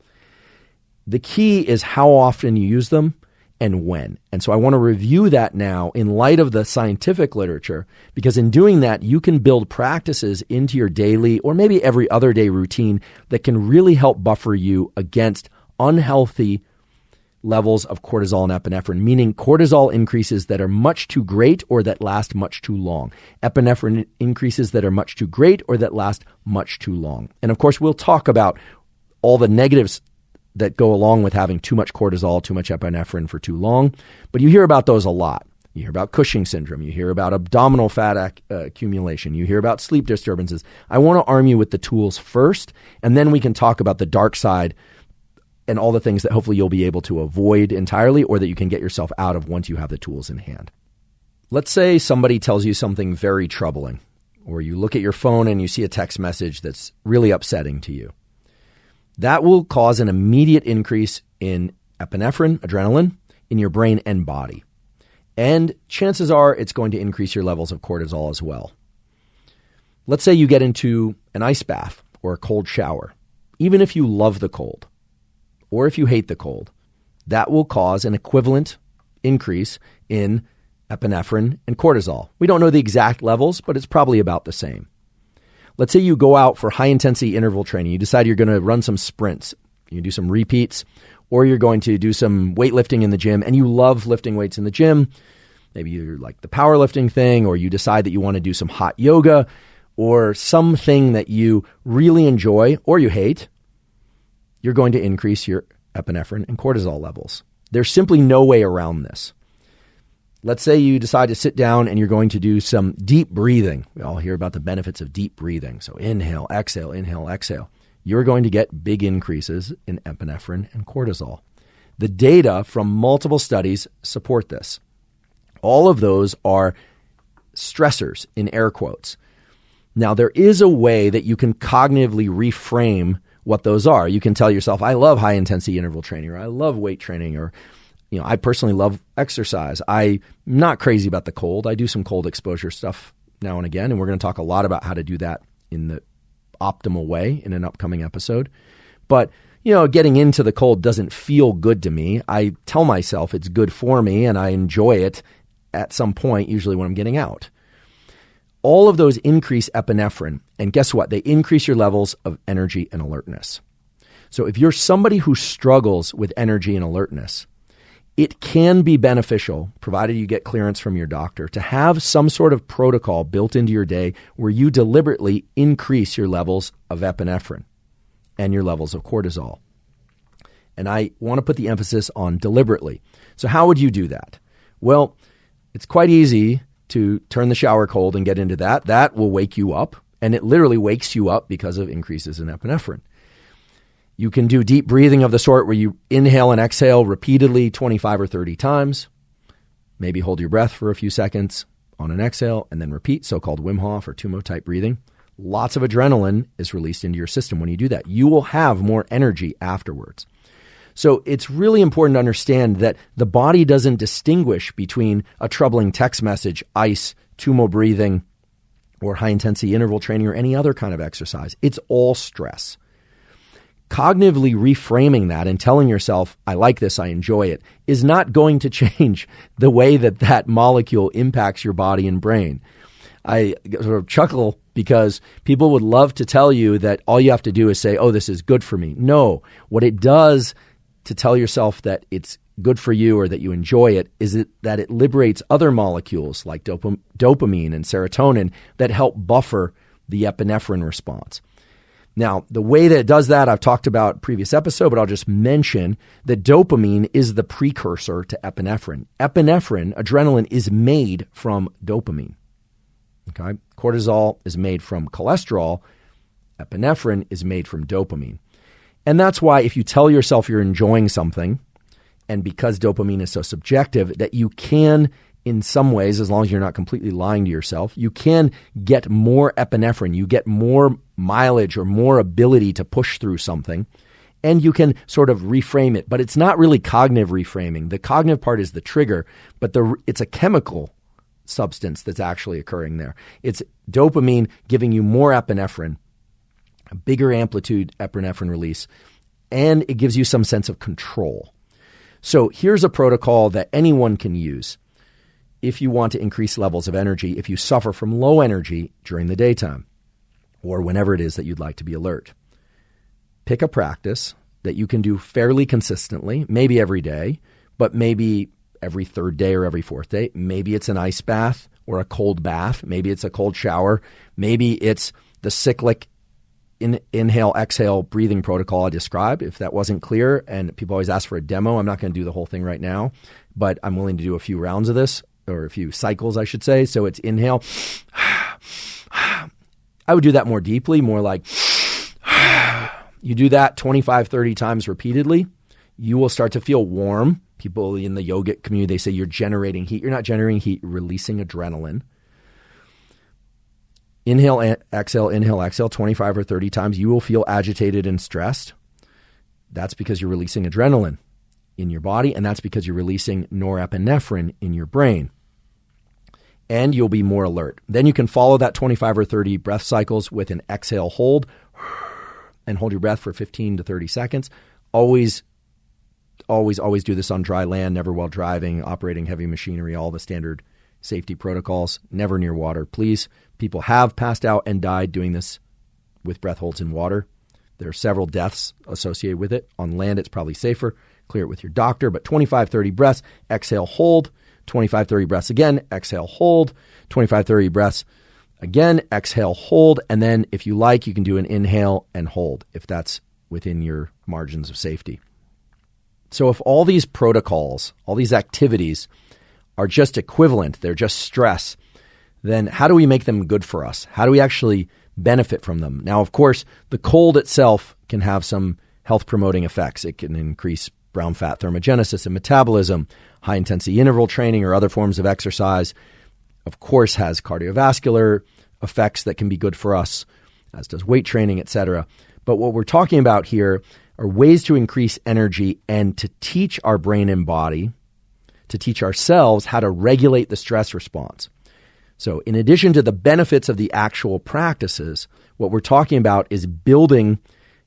The key is how often you use them and when. And so I want to review that now in light of the scientific literature, because in doing that, you can build practices into your daily or maybe every other day routine that can really help buffer you against unhealthy levels of cortisol and epinephrine, meaning cortisol increases that are much too great or that last much too long. Epinephrine increases that are much too great or that last much too long. And of course, we'll talk about all the negatives that go along with having too much cortisol, too much epinephrine for too long. But you hear about those a lot. You hear about Cushing syndrome. You hear about abdominal fat accumulation. You hear about sleep disturbances. I want to arm you with the tools first, and then we can talk about the dark side and all the things that hopefully you'll be able to avoid entirely or that you can get yourself out of once you have the tools in hand. Let's say somebody tells you something very troubling, or you look at your phone and you see a text message that's really upsetting to you. That will cause an immediate increase in epinephrine, adrenaline, in your brain and body. And chances are it's going to increase your levels of cortisol as well. Let's say you get into an ice bath or a cold shower. Even if you love the cold, or if you hate the cold, that will cause an equivalent increase in epinephrine and cortisol. We don't know the exact levels, but it's probably about the same. Let's say you go out for high-intensity interval training. You decide you're going to run some sprints. You do some repeats, or you're going to do some weightlifting in the gym, and you love lifting weights in the gym. Maybe you're like the powerlifting thing, or you decide that you want to do some hot yoga, or something that you really enjoy or you hate. You're going to increase your epinephrine and cortisol levels. There's simply no way around this. Let's say you decide to sit down and you're going to do some deep breathing. We all hear about the benefits of deep breathing. So inhale, exhale, inhale, exhale. You're going to get big increases in epinephrine and cortisol. The data from multiple studies support this. All of those are stressors in air quotes. Now, there is a way that you can cognitively reframe what those are. You can tell yourself, I love high intensity interval training, or I love weight training, or, I personally love exercise. I'm not crazy about the cold. I do some cold exposure stuff now and again, and we're going to talk a lot about how to do that in the optimal way in an upcoming episode. But, getting into the cold doesn't feel good to me. I tell myself it's good for me and I enjoy it at some point, usually when I'm getting out. All of those increase epinephrine, and guess what? They increase your levels of energy and alertness. So if you're somebody who struggles with energy and alertness, it can be beneficial, provided you get clearance from your doctor, to have some sort of protocol built into your day where you deliberately increase your levels of epinephrine and your levels of cortisol. And I want to put the emphasis on deliberately. So how would you do that? Well, it's quite easy to turn the shower cold and get into that. That will wake you up, and it literally wakes you up because of increases in epinephrine. You can do deep breathing of the sort where you inhale and exhale repeatedly 25 or 30 times. Maybe hold your breath for a few seconds on an exhale and then repeat, so-called Wim Hof or Tumo type breathing. lots of adrenaline is released into your system when you do that. You will have more energy afterwards. So it's really important to understand that the body doesn't distinguish between a troubling text message, ice, tumo breathing, or high-intensity interval training, or any other kind of exercise. It's all stress. Cognitively reframing that and telling yourself, I like this, I enjoy it, is not going to change the way that that molecule impacts your body and brain. I sort of chuckle because people would love to tell you that all you have to do is say, oh, this is good for me. No, what it does to tell yourself that it's good for you or that you enjoy it is that it liberates other molecules like dopamine and serotonin that help buffer the epinephrine response. Now, the way that it does that, I've talked about in a previous episode, but I'll just mention that dopamine is the precursor to epinephrine. Epinephrine, adrenaline, is made from dopamine. Okay? Cortisol is made from cholesterol. Epinephrine is made from dopamine. And that's why if you tell yourself you're enjoying something, and because dopamine is so subjective, that you can, in some ways, as long as you're not completely lying to yourself, you can get more epinephrine. You get more mileage or more ability to push through something, and you can sort of reframe it. But it's not really cognitive reframing. The cognitive part is the trigger, but it's a chemical substance that's actually occurring there. It's dopamine giving you more epinephrine, a bigger amplitude epinephrine release, and it gives you some sense of control. So here's a protocol that anyone can use if you want to increase levels of energy, if you suffer from low energy during the daytime or whenever it is that you'd like to be alert. Pick a practice that you can do fairly consistently, maybe every day, but maybe every third day or every fourth day. Maybe it's an ice bath or a cold bath. Maybe it's a cold shower. Maybe it's the cyclic inhale, exhale breathing protocol I described. If that wasn't clear, and people always ask for a demo, I'm not going to do the whole thing right now, but I'm willing to do a few rounds of this, or a few cycles, I should say. So it's inhale. I would do that more deeply, more like you do that 25, 30 times repeatedly. You will start to feel warm. People in the yogic community, they say you're generating heat. You're not generating heat, you're releasing adrenaline. Inhale, exhale, 25 or 30 times. You will feel agitated and stressed. That's because you're releasing adrenaline in your body, and that's because you're releasing norepinephrine in your brain. And you'll be more alert. Then you can follow that 25 or 30 breath cycles with an exhale hold, and hold your breath for 15 to 30 seconds. Always do this on dry land, never while driving, operating heavy machinery, all the standard safety protocols, never near water. Please, people have passed out and died doing this with breath holds in water. There are several deaths associated with it. On land, it's probably safer. Clear it with your doctor, but 25, 30 breaths, exhale, hold, 25, 30 breaths again, exhale, hold, 25, 30 breaths again, exhale, hold, and then if you like, you can do an inhale and hold if that's within your margins of safety. So if all these protocols, all these activities are just equivalent, they're just stress, then how do we make them good for us? How do we actually benefit from them? Now, of course, the cold itself can have some health-promoting effects. It can increase brown fat thermogenesis and metabolism. High-intensity interval training or other forms of exercise, of course, has cardiovascular effects that can be good for us, as does weight training, etc. But what we're talking about here are ways to increase energy and to teach our brain and body, to teach ourselves how to regulate the stress response. So in addition to the benefits of the actual practices, what we're talking about is building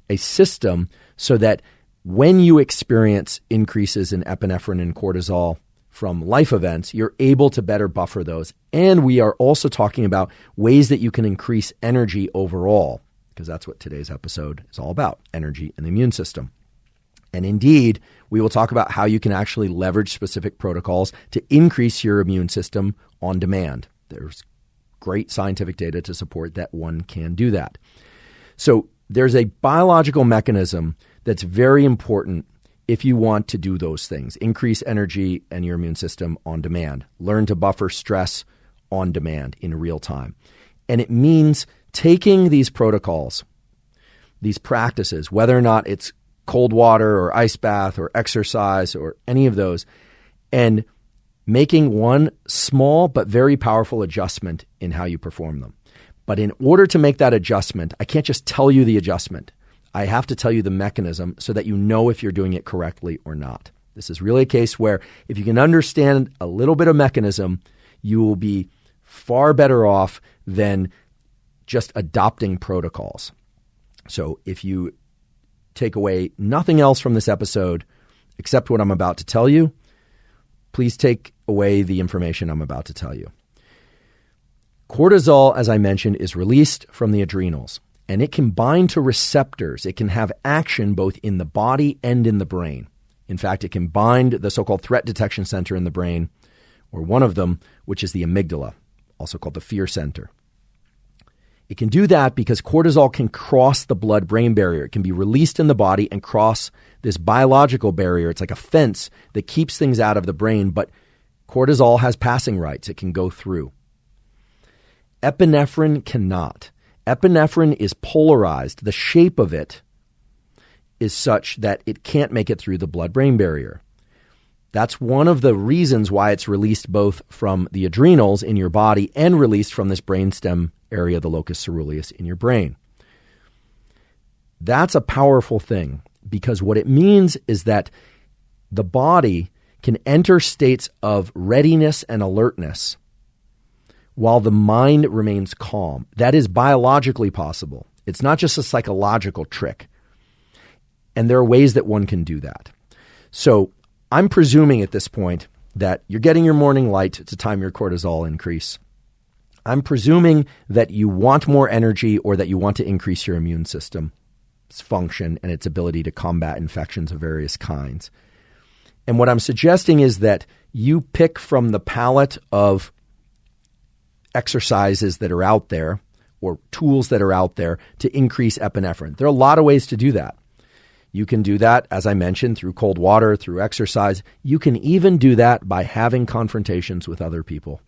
a system so that when you experience increases in epinephrine and cortisol from life events, you're able to better buffer those. And we are also talking about ways that you can increase energy overall, because that's what today's episode is all about, energy and the immune system. And indeed, we will talk about how you can actually leverage specific protocols to increase your immune system on demand. There's great scientific data to support that one can do that. So there's a biological mechanism that's very important if you want to do those things. Increase energy and your immune system on demand. Learn to buffer stress on demand in real time. And it means taking these protocols, these practices, whether or not it's cold water or ice bath or exercise or any of those, and making one small but very powerful adjustment in how you perform them. But in order to make that adjustment, I can't just tell you the adjustment. I have to tell you the mechanism so that you know if you're doing it correctly or not. This is really a case where if you can understand a little bit of mechanism, you will be far better off than just adopting protocols. So if you take away nothing else from this episode except what I'm about to tell you, please take away the information I'm about to tell you. Cortisol, as I mentioned, is released from the adrenals, and it can bind to receptors. It can have action both in the body and in the brain. In fact, it can bind the so-called threat detection center in the brain, or one of them, which is the amygdala, also called the fear center. It can do that because cortisol can cross the blood-brain barrier. It can be released in the body and cross this biological barrier. It's like a fence that keeps things out of the brain, but cortisol has passing rights. It can go through. Epinephrine cannot. Epinephrine is polarized. The shape of it is such that it can't make it through the blood-brain barrier. That's one of the reasons why it's released both from the adrenals in your body and released from this brainstem area, the locus coeruleus in your brain. That's a powerful thing because what it means is that the body can enter states of readiness and alertness while the mind remains calm. That is biologically possible. It's not just a psychological trick. And there are ways that one can do that. So I'm presuming at this point that you're getting your morning light to time your cortisol increase. I'm presuming that you want more energy or that you want to increase your immune system's function and its ability to combat infections of various kinds. And what I'm suggesting is that you pick from the palette of exercises that are out there or tools that are out there to increase epinephrine. There are a lot of ways to do that. You can do that, as I mentioned, through cold water, through exercise. You can even do that by having confrontations with other people.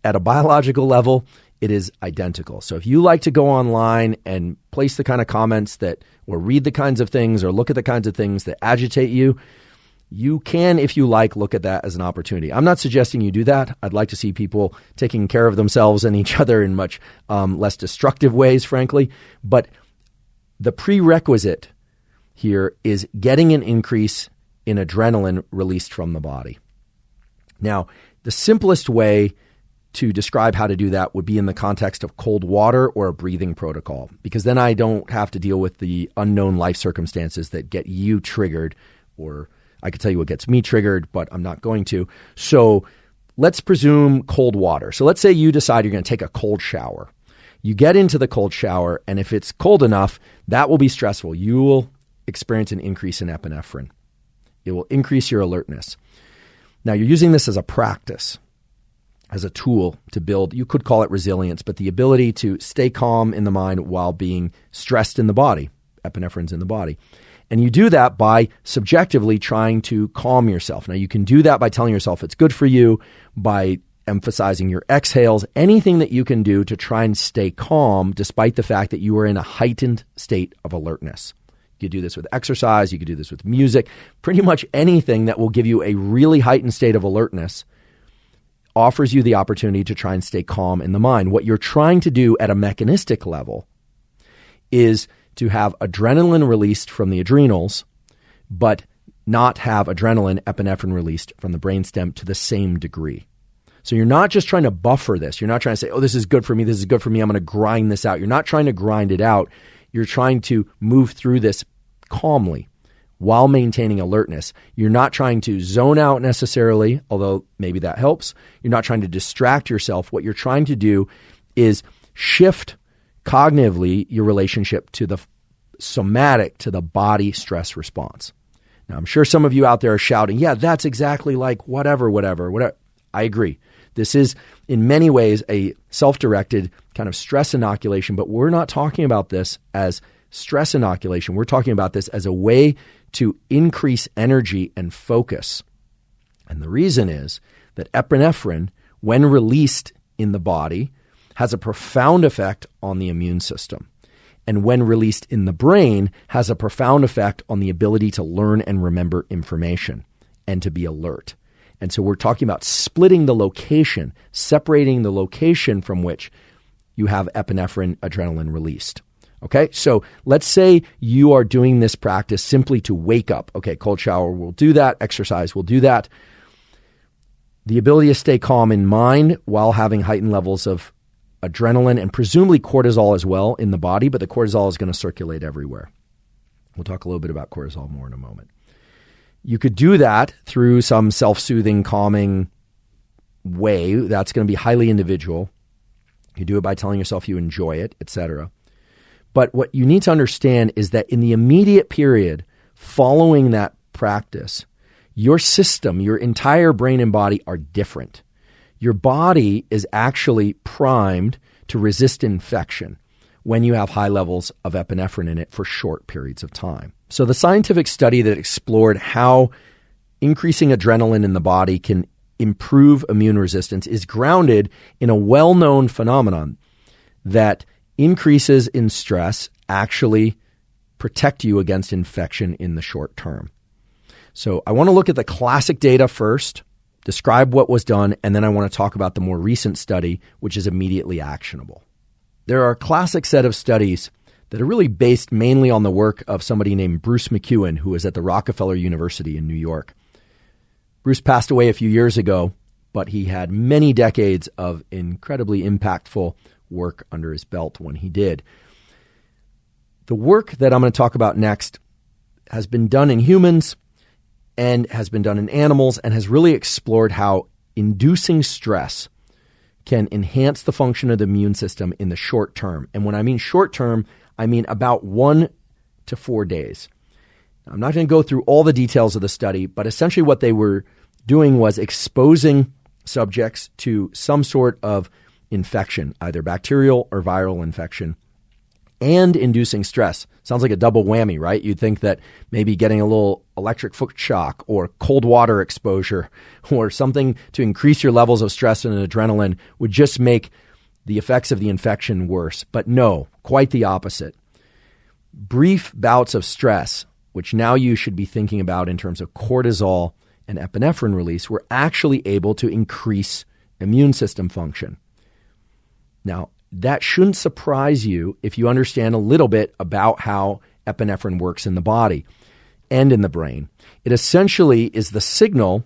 At a biological level, it is identical. So if you like to go online and place the kind of comments that, or read the kinds of things, or look at the kinds of things that agitate you, you can, if you like, look at that as an opportunity. I'm not suggesting you do that. I'd like to see people taking care of themselves and each other in much less destructive ways, frankly. But the prerequisite here is getting an increase in adrenaline released from the body. Now, the simplest way to describe how to do that would be in the context of cold water or a breathing protocol, because then I don't have to deal with the unknown life circumstances that get you triggered, or I could tell you what gets me triggered, but I'm not going to. So let's presume cold water. So let's say you decide you're going to take a cold shower. You get into the cold shower, and if it's cold enough, that will be stressful. You will experience an increase in epinephrine. It will increase your alertness. Now, you're using this as a practice, as a tool to build, you could call it resilience, but the ability to stay calm in the mind while being stressed in the body. Epinephrine's in the body. And you do that by subjectively trying to calm yourself. Now, you can do that by telling yourself it's good for you, by emphasizing your exhales, anything that you can do to try and stay calm despite the fact that you are in a heightened state of alertness. You could do this with exercise. You could do this with music. Pretty much anything that will give you a really heightened state of alertness offers you the opportunity to try and stay calm in the mind. What you're trying to do at a mechanistic level is to have adrenaline released from the adrenals, but not have adrenaline, epinephrine released from the brainstem to the same degree. So you're not just trying to buffer this. You're not trying to say, oh, this is good for me. This is good for me. I'm going to grind this out. You're not trying to grind it out. You're trying to move through this calmly while maintaining alertness. You're not trying to zone out necessarily, although maybe that helps. You're not trying to distract yourself. What you're trying to do is shift cognitively your relationship to the somatic, to the body stress response. Now, I'm sure some of you out there are shouting, yeah, that's exactly like whatever. I agree. This is in many ways a self-directed kind of stress inoculation, but we're not talking about this as stress inoculation. We're talking about this as a way to increase energy and focus. And the reason is that epinephrine, when released in the body, has a profound effect on the immune system. And when released in the brain, has a profound effect on the ability to learn and remember information and to be alert. And so we're talking about splitting the location, separating the location from which you have epinephrine, adrenaline released. Okay, so let's say you are doing this practice simply to wake up. Okay, cold shower will do that. Exercise will do that. The ability to stay calm in mind while having heightened levels of adrenaline and presumably cortisol as well in the body, but the cortisol is going to circulate everywhere. We'll talk a little bit about cortisol more in a moment. You could do that through some self-soothing, calming way. That's going to be highly individual. You do it by telling yourself you enjoy it, etc. But what you need to understand is that in the immediate period following that practice, your system, your entire brain and body are different. Your body is actually primed to resist infection when you have high levels of epinephrine in it for short periods of time. So the scientific study that explored how increasing adrenaline in the body can improve immune resistance is grounded in a well-known phenomenon that increases in stress actually protect you against infection in the short term. So I want to look at the classic data first, describe what was done, and then I want to talk about the more recent study, which is immediately actionable. There are a classic set of studies that are really based mainly on the work of somebody named Bruce McEwen, who was at the Rockefeller University in New York. Bruce passed away a few years ago, but he had many decades of incredibly impactful work under his belt when he did. The work that I'm going to talk about next has been done in humans and has been done in animals and has really explored how inducing stress can enhance the function of the immune system in the short term. And when I mean short term, I mean about 1 to 4 days. Now, I'm not going to go through all the details of the study, but essentially what they were doing was exposing subjects to some sort of infection, either bacterial or viral infection, and inducing stress. Sounds like a double whammy, right? You'd think that maybe getting a little electric foot shock or cold water exposure or something to increase your levels of stress and adrenaline would just make the effects of the infection worse. But no, quite the opposite. Brief bouts of stress, which now you should be thinking about in terms of cortisol and epinephrine release, were actually able to increase immune system function. Now, that shouldn't surprise you if you understand a little bit about how epinephrine works in the body and in the brain. It essentially is the signal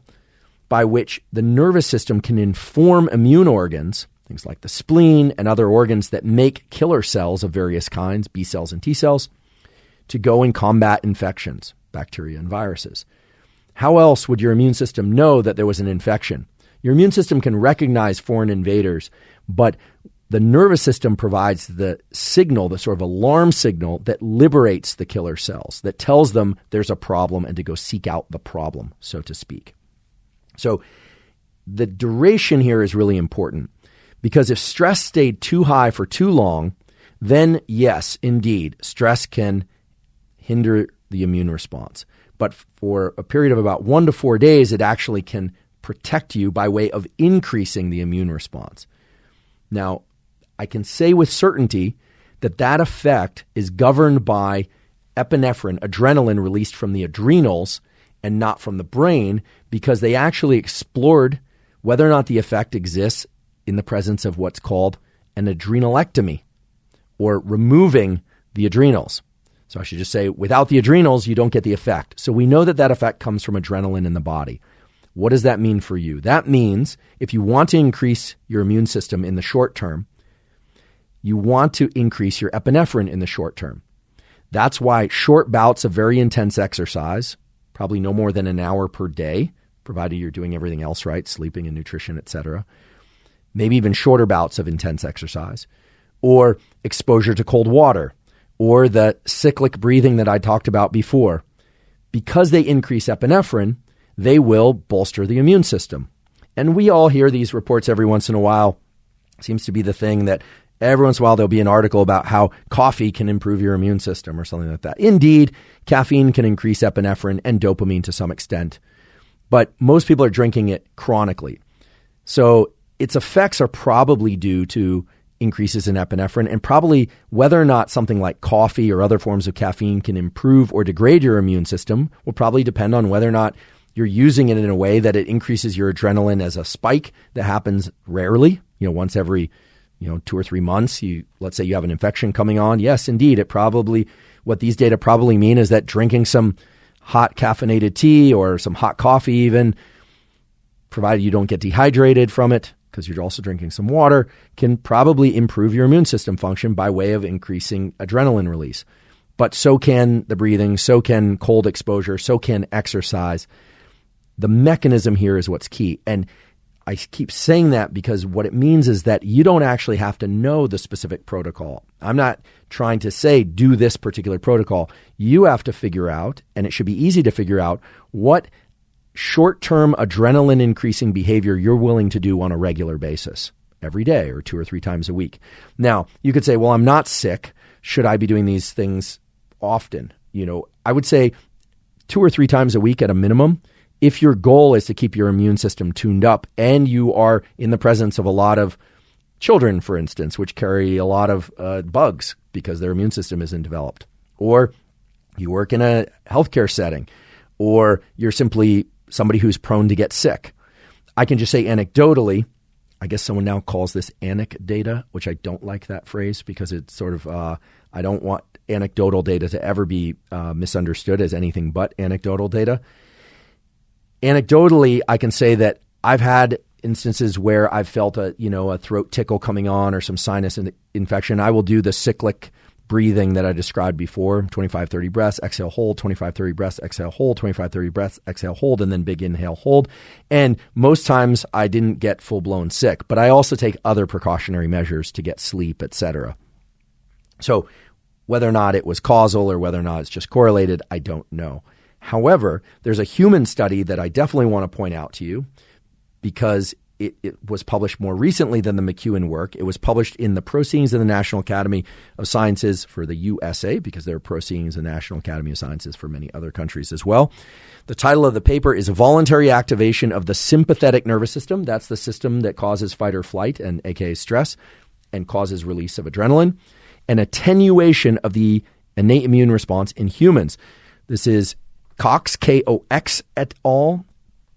by which the nervous system can inform immune organs, things like the spleen and other organs that make killer cells of various kinds, B cells and T cells, to go and combat infections, bacteria and viruses. How else would your immune system know that there was an infection? Your immune system can recognize foreign invaders, but the nervous system provides the signal, the sort of alarm signal that liberates the killer cells, that tells them there's a problem and to go seek out the problem, so to speak. So the duration here is really important because if stress stayed too high for too long, then yes, indeed, stress can hinder the immune response. But for a period of about 1 to 4 days, it actually can protect you by way of increasing the immune response. Now, I can say with certainty that that effect is governed by epinephrine, adrenaline released from the adrenals and not from the brain, because they actually explored whether or not the effect exists in the presence of what's called an adrenalectomy, or removing the adrenals. So I should just say, without the adrenals, you don't get the effect. So we know that that effect comes from adrenaline in the body. What does that mean for you? That means if you want to increase your immune system in the short term, you want to increase your epinephrine in the short term. That's why short bouts of very intense exercise, probably no more than an hour per day, provided you're doing everything else right, sleeping and nutrition, etc. Maybe even shorter bouts of intense exercise, or exposure to cold water, or the cyclic breathing that I talked about before. Because they increase epinephrine, they will bolster the immune system. And we all hear these reports every once in a while. Seems to be the thing that every once in a while there'll be an article about how coffee can improve your immune system or something like that. Indeed, caffeine can increase epinephrine and dopamine to some extent, but most people are drinking it chronically. So its effects are probably due to increases in epinephrine, and probably whether or not something like coffee or other forms of caffeine can improve or degrade your immune system will probably depend on whether or not you're using it in a way that it increases your adrenaline as a spike that happens rarely, once every 2 or 3 months, let's say you have an infection coming on. Yes, indeed. What these data probably mean is that drinking some hot caffeinated tea or some hot coffee even, provided you don't get dehydrated from it, because you're also drinking some water, can probably improve your immune system function by way of increasing adrenaline release. But so can the breathing, so can cold exposure, so can exercise. The mechanism here is what's key. And I keep saying that because what it means is that you don't actually have to know the specific protocol. I'm not trying to say do this particular protocol. You have to figure out, and it should be easy to figure out, what short-term adrenaline increasing behavior you're willing to do on a regular basis, every day or 2 or 3 times a week. Now, you could say, well, I'm not sick. Should I be doing these things often? I would say 2 or 3 times a week at a minimum. If your goal is to keep your immune system tuned up and you are in the presence of a lot of children, for instance, which carry a lot of bugs because their immune system isn't developed, or you work in a healthcare setting, or you're simply somebody who's prone to get sick. I can just say anecdotally, I guess someone now calls this anecdata, which I don't like that phrase because it's sort of, I don't want anecdotal data to ever be misunderstood as anything but anecdotal data. Anecdotally, I can say that I've had instances where I've felt a throat tickle coming on or some sinus infection. I will do the cyclic breathing that I described before, 25-30 breaths, exhale, hold, 25-30 breaths, exhale, hold, 25-30 breaths, exhale, hold, and then big inhale, hold. And most times I didn't get full-blown sick, but I also take other precautionary measures to get sleep, etc. So whether or not it was causal or whether or not it's just correlated, I don't know. However, there's a human study that I definitely want to point out to you because it was published more recently than the McEwen work. It was published in the Proceedings of the National Academy of Sciences for the USA, because there are Proceedings of the National Academy of Sciences for many other countries as well. The title of the paper is Voluntary Activation of the Sympathetic Nervous System. That's the system that causes fight or flight, and aka stress, and causes release of adrenaline, and attenuation of the innate immune response in humans. This is Cox, K-O-X et al.,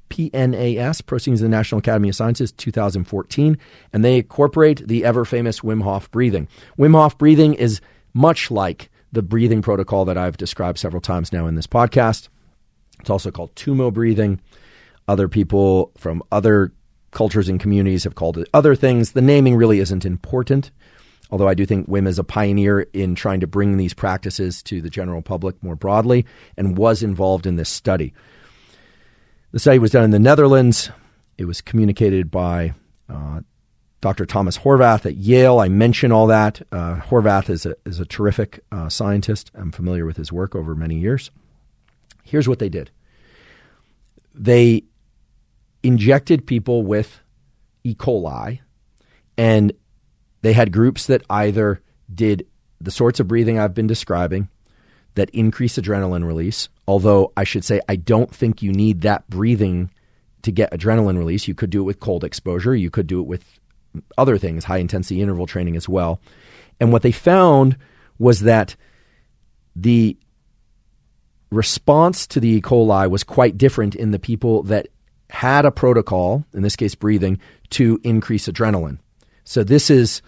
PNAS, Proceedings of the National Academy of Sciences, 2014, and they incorporate the ever-famous Wim Hof breathing. Wim Hof breathing is much like the breathing protocol that I've described several times now in this podcast. It's also called Tumo breathing. Other people from other cultures and communities have called it other things. The naming really isn't important, although I do think Wim is a pioneer in trying to bring these practices to the general public more broadly and was involved in this study. The study was done in the Netherlands. It was communicated by Dr. Thomas Horvath at Yale. I mention all that. Horvath is a terrific scientist. I'm familiar with his work over many years. Here's what they did. They injected people with E. coli, and they had groups that either did the sorts of breathing I've been describing that increase adrenaline release, although I should say I don't think you need that breathing to get adrenaline release. You could do it with cold exposure. You could do it with other things, high-intensity interval training as well. And what they found was that the response to the E. coli was quite different in the people that had a protocol, in this case breathing, to increase adrenaline. So this is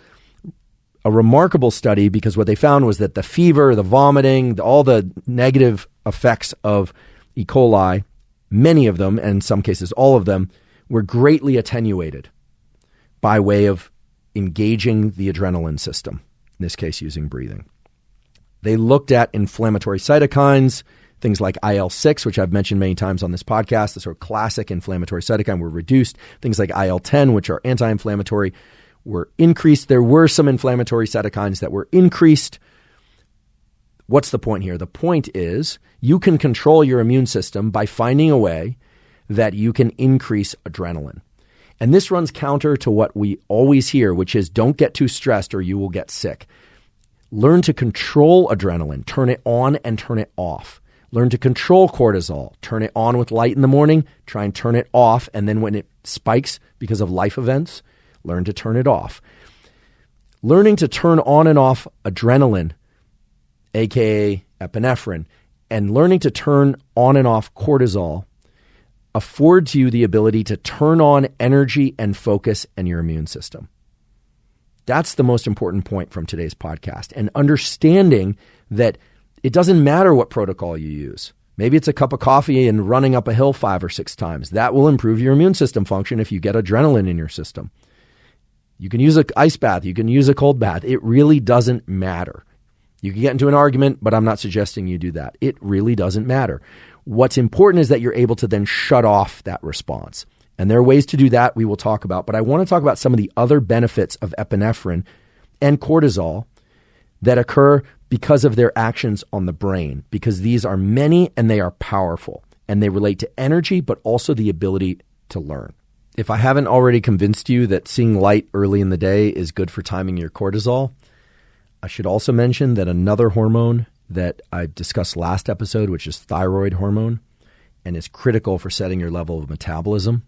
a remarkable study because what they found was that the fever, the vomiting, all the negative effects of E. coli, many of them, and in some cases all of them, were greatly attenuated by way of engaging the adrenaline system, in this case using breathing. They looked at inflammatory cytokines, things like IL-6, which I've mentioned many times on this podcast, the sort of classic inflammatory cytokine, were reduced. Things like IL-10, which are anti-inflammatory, were increased. There were some inflammatory cytokines that were increased. What's the point here? The point is you can control your immune system by finding a way that you can increase adrenaline. And this runs counter to what we always hear, which is don't get too stressed or you will get sick. Learn to control adrenaline. Turn it on and turn it off. Learn to control cortisol. Turn it on with light in the morning. Try and turn it off. And then when it spikes because of life events, learn to turn it off. Learning to turn on and off adrenaline, aka epinephrine, and learning to turn on and off cortisol affords you the ability to turn on energy and focus and your immune system. That's the most important point from today's podcast. And understanding that it doesn't matter what protocol you use. Maybe it's a cup of coffee and running up a hill 5 or 6 times. That will improve your immune system function if you get adrenaline in your system. You can use an ice bath. You can use a cold bath. It really doesn't matter. You can get into an argument, but I'm not suggesting you do that. It really doesn't matter. What's important is that you're able to then shut off that response. And there are ways to do that we will talk about. But I want to talk about some of the other benefits of epinephrine and cortisol that occur because of their actions on the brain, because these are many and they are powerful, and they relate to energy, but also the ability to learn. If I haven't already convinced you that seeing light early in the day is good for timing your cortisol, I should also mention that another hormone that I discussed last episode, which is thyroid hormone, and is critical for setting your level of metabolism,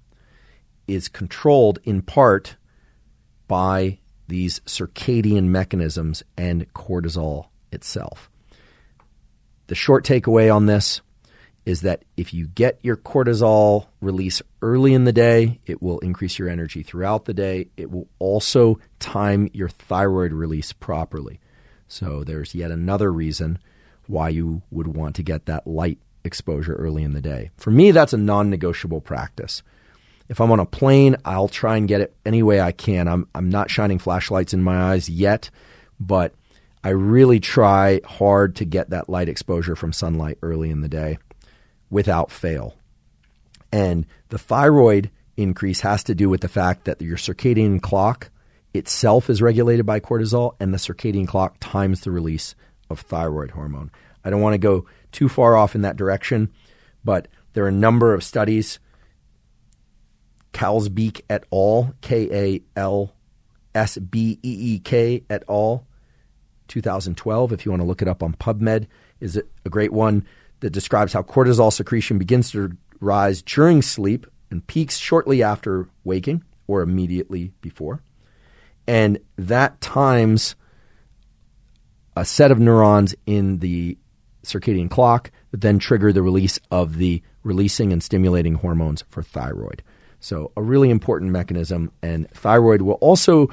is controlled in part by these circadian mechanisms and cortisol itself. The short takeaway on this is that if you get your cortisol release early in the day, it will increase your energy throughout the day. It will also time your thyroid release properly. So there's yet another reason why you would want to get that light exposure early in the day. For me, that's a non-negotiable practice. If I'm on a plane, I'll try and get it any way I can. I'm not shining flashlights in my eyes yet, but I really try hard to get that light exposure from sunlight early in the day without fail. And the thyroid increase has to do with the fact that your circadian clock itself is regulated by cortisol, and the circadian clock times the release of thyroid hormone. I don't want to go too far off in that direction, but there are a number of studies. Kalsbeek et al., Kalsbeek et al., 2012, if you want to look it up on PubMed, is a great one that describes how cortisol secretion begins to rise during sleep and peaks shortly after waking or immediately before. And that times a set of neurons in the circadian clock that then trigger the release of the releasing and stimulating hormones for thyroid. So a really important mechanism, and thyroid will also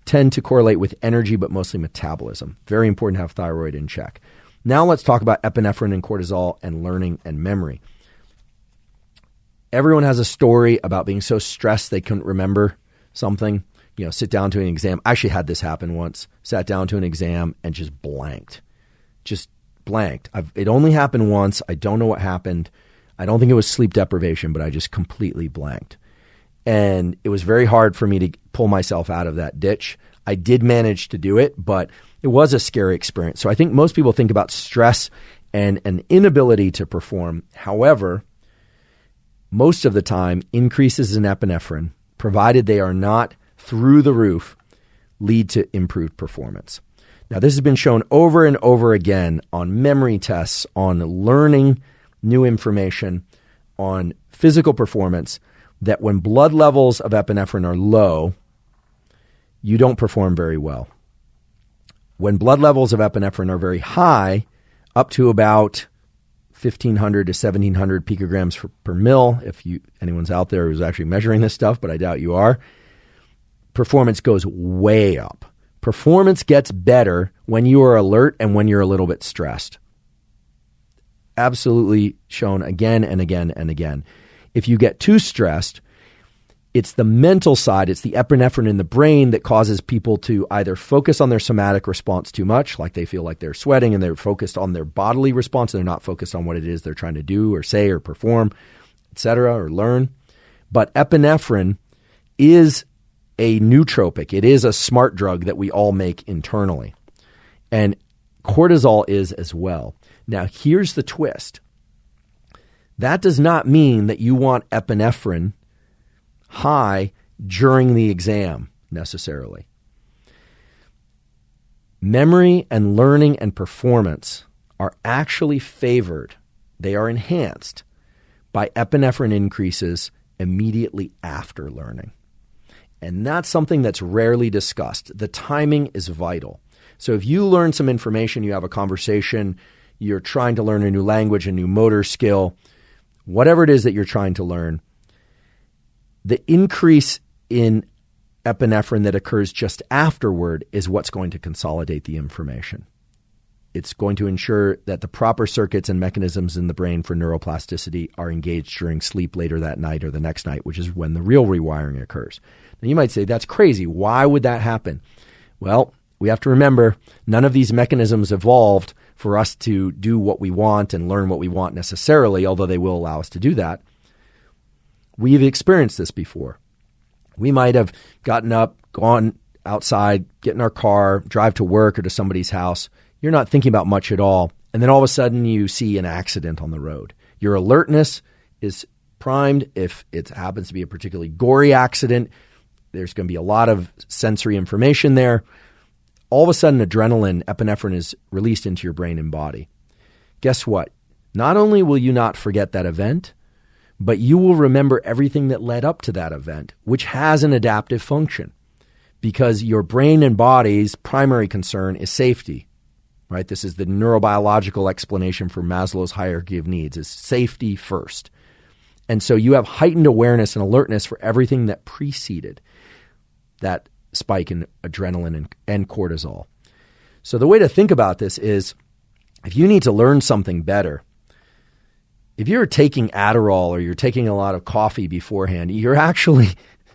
tend to correlate with energy, but mostly metabolism. Very important to have thyroid in check. Now let's talk about epinephrine and cortisol and learning and memory. Everyone has a story about being so stressed they couldn't remember something. Sit down to an exam. I actually had this happen once. Sat down to an exam and just blanked. It only happened once. I don't know what happened. I don't think it was sleep deprivation, but I just completely blanked. And it was very hard for me to pull myself out of that ditch. I did manage to do it, but it was a scary experience. So I think most people think about stress and an inability to perform. However, most of the time, increases in epinephrine, provided they are not through the roof, lead to improved performance. Now, this has been shown over and over again on memory tests, on learning new information, on physical performance, that when blood levels of epinephrine are low, you don't perform very well. When blood levels of epinephrine are very high, up to about 1,500 to 1,700 picograms per mil, if anyone's out there who's actually measuring this stuff, but I doubt you are, performance goes way up. Performance gets better when you are alert and when you're a little bit stressed. Absolutely shown again and again and again. If you get too stressed, it's the mental side, it's the epinephrine in the brain that causes people to either focus on their somatic response too much, like they feel like they're sweating and they're focused on their bodily response. They're not focused on what it is they're trying to do or say or perform, etc., or learn. But epinephrine is a nootropic. It is a smart drug that we all make internally. And cortisol is as well. Now, here's the twist. That does not mean that you want epinephrine high during the exam necessarily. Memory and learning and performance are actually favored. They are enhanced by epinephrine increases immediately after learning. And that's something that's rarely discussed. The timing is vital. So if you learn some information, you have a conversation, you're trying to learn a new language, a new motor skill, whatever it is that you're trying to learn, the increase in epinephrine that occurs just afterward is what's going to consolidate the information. It's going to ensure that the proper circuits and mechanisms in the brain for neuroplasticity are engaged during sleep later that night or the next night, which is when the real rewiring occurs. Now you might say, that's crazy. Why would that happen? Well, we have to remember none of these mechanisms evolved for us to do what we want and learn what we want necessarily, although they will allow us to do that. We've experienced this before. We might have gotten up, gone outside, get in our car, drive to work or to somebody's house. You're not thinking about much at all. And then all of a sudden you see an accident on the road. Your alertness is primed. If it happens to be a particularly gory accident, there's going to be a lot of sensory information there. All of a sudden, adrenaline, epinephrine is released into your brain and body. Guess what? Not only will you not forget that event, but you will remember everything that led up to that event, which has an adaptive function because your brain and body's primary concern is safety. Right? This is the neurobiological explanation for Maslow's hierarchy of needs, is safety first. And so you have heightened awareness and alertness for everything that preceded that spike in adrenaline and cortisol. So the way to think about this is if you need to learn something better, if you're taking Adderall or you're taking a lot of coffee beforehand, you're actually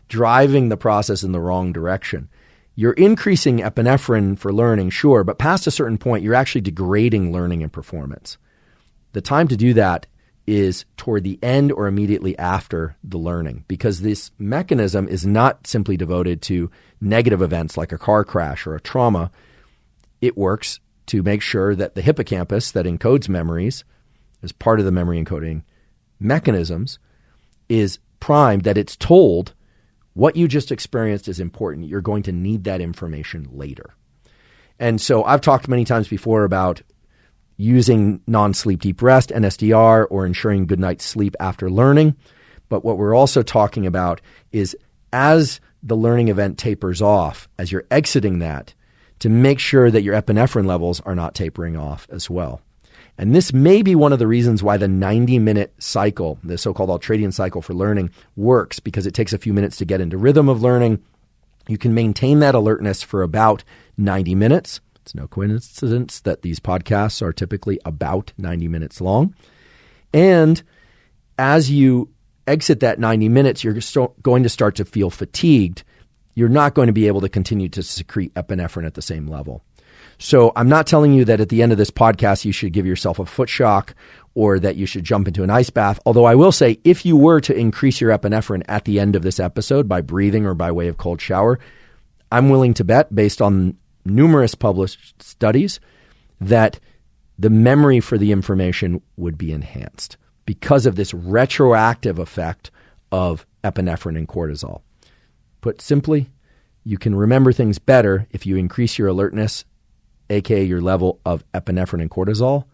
driving the process in the wrong direction. You're increasing epinephrine for learning, sure, but past a certain point, you're actually degrading learning and performance. The time to do that is toward the end or immediately after the learning, because this mechanism is not simply devoted to negative events like a car crash or a trauma. It works to make sure that the hippocampus that encodes memories as part of the memory encoding mechanisms is primed, that it's told what you just experienced is important. You're going to need that information later. And so I've talked many times before about using non-sleep deep rest, NSDR, or ensuring good night's sleep after learning. But what we're also talking about is as the learning event tapers off, as you're exiting that, to make sure that your epinephrine levels are not tapering off as well. And this may be one of the reasons why the 90-minute cycle, the so-called ultradian cycle for learning, works, because it takes a few minutes to get into rhythm of learning. You can maintain that alertness for about 90 minutes. It's no coincidence that these podcasts are typically about 90 minutes long. And as you exit that 90 minutes, you're going to start to feel fatigued. You're not going to be able to continue to secrete epinephrine at the same level. So I'm not telling you that at the end of this podcast, you should give yourself a foot shock or that you should jump into an ice bath. Although I will say, if you were to increase your epinephrine at the end of this episode by breathing or by way of cold shower, I'm willing to bet, based on numerous published studies, that the memory for the information would be enhanced because of this retroactive effect of epinephrine and cortisol. Put simply, you can remember things better if you increase your alertness, aka your level of epinephrine and cortisol,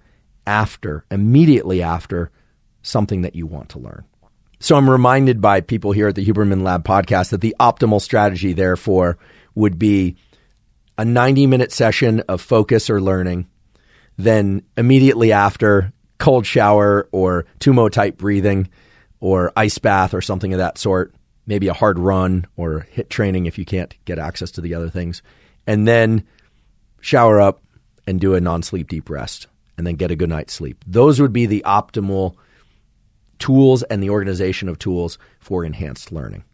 immediately after something that you want to learn. So I'm reminded by people here at the Huberman Lab podcast that the optimal strategy, therefore, would be a 90-minute session of focus or learning, then immediately after, cold shower or Tumo-type breathing or ice bath or something of that sort, maybe a hard run or HIIT training if you can't get access to the other things, and then shower up and do a non-sleep deep rest and then get a good night's sleep. Those would be the optimal tools and the organization of tools for enhanced learning.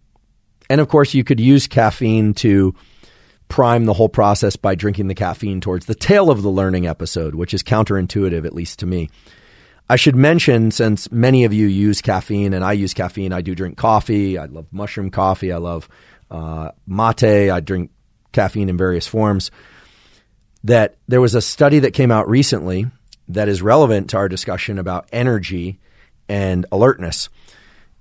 And of course, you could use caffeine to prime the whole process by drinking the caffeine towards the tail of the learning episode, which is counterintuitive, at least to me. I should mention, since many of you use caffeine and I use caffeine, I do drink coffee. I love mushroom coffee. I love mate. I drink caffeine in various forms. That there was a study that came out recently that is relevant to our discussion about energy and alertness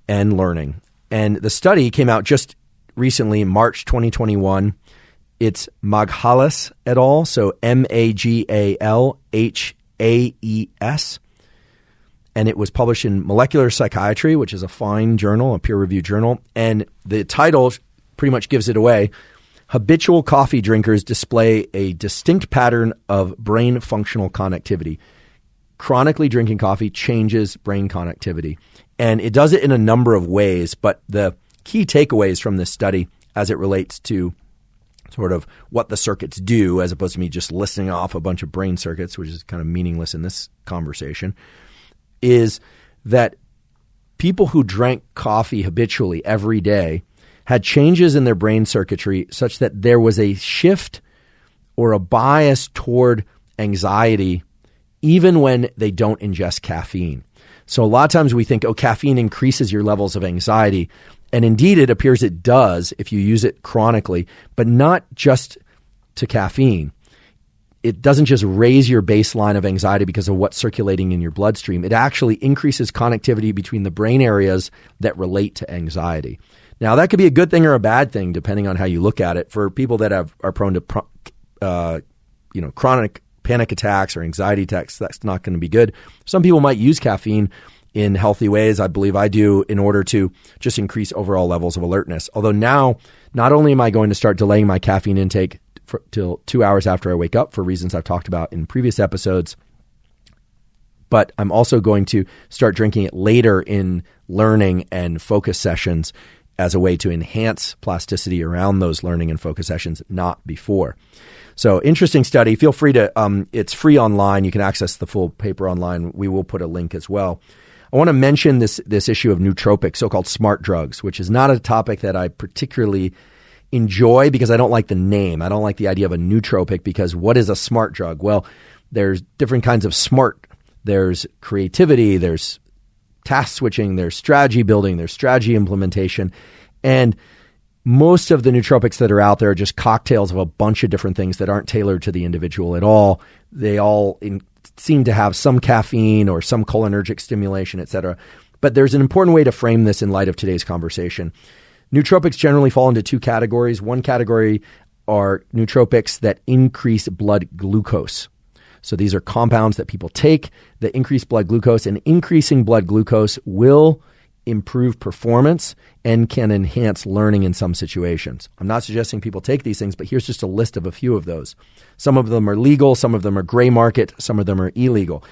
and learning. And the study came out just recently, March 2021. It's Maghalis et al., so Maghalhaes. And it was published in Molecular Psychiatry, which is a fine journal, a peer-reviewed journal. And the title pretty much gives it away. Habitual coffee drinkers display a distinct pattern of brain functional connectivity. Chronically drinking coffee changes brain connectivity. And it does it in a number of ways, but the key takeaways from this study, as it relates to sort of what the circuits do, as opposed to me just listing off a bunch of brain circuits, which is kind of meaningless in this conversation, is that people who drank coffee habitually every day had changes in their brain circuitry such that there was a shift or a bias toward anxiety even when they don't ingest caffeine. So a lot of times we think, oh, caffeine increases your levels of anxiety. And indeed, it appears it does if you use it chronically, but not just to caffeine. It doesn't just raise your baseline of anxiety because of what's circulating in your bloodstream. It actually increases connectivity between the brain areas that relate to anxiety. Now, that could be a good thing or a bad thing, depending on how you look at it. For people that are prone to chronic panic attacks or anxiety attacks, that's not going to be good. Some people might use caffeine in healthy ways. I believe I do, in order to just increase overall levels of alertness. Although now, not only am I going to start delaying my caffeine intake till 2 hours after I wake up for reasons I've talked about in previous episodes, but I'm also going to start drinking it later in learning and focus sessions as a way to enhance plasticity around those learning and focus sessions, not before. So interesting study. Feel free to, it's free online. You can access the full paper online. We will put a link as well. I want to mention this issue of nootropics, so-called smart drugs, which is not a topic that I particularly enjoy because I don't like the name. I don't like the idea of a nootropic, because what is a smart drug? Well, there's different kinds of smart. There's creativity, there's task switching, there's strategy building, there's strategy implementation. And most of the nootropics that are out there are just cocktails of a bunch of different things that aren't tailored to the individual at all. They all seem to have some caffeine or some cholinergic stimulation, et cetera. But there's an important way to frame this in light of today's conversation. Nootropics generally fall into two categories. One category are nootropics that increase blood glucose. So these are compounds that people take that increase blood glucose, and increasing blood glucose will improve performance and can enhance learning in some situations. I'm not suggesting people take these things, but here's just a list of a few of those. Some of them are legal, some of them are gray market, some of them are illegal.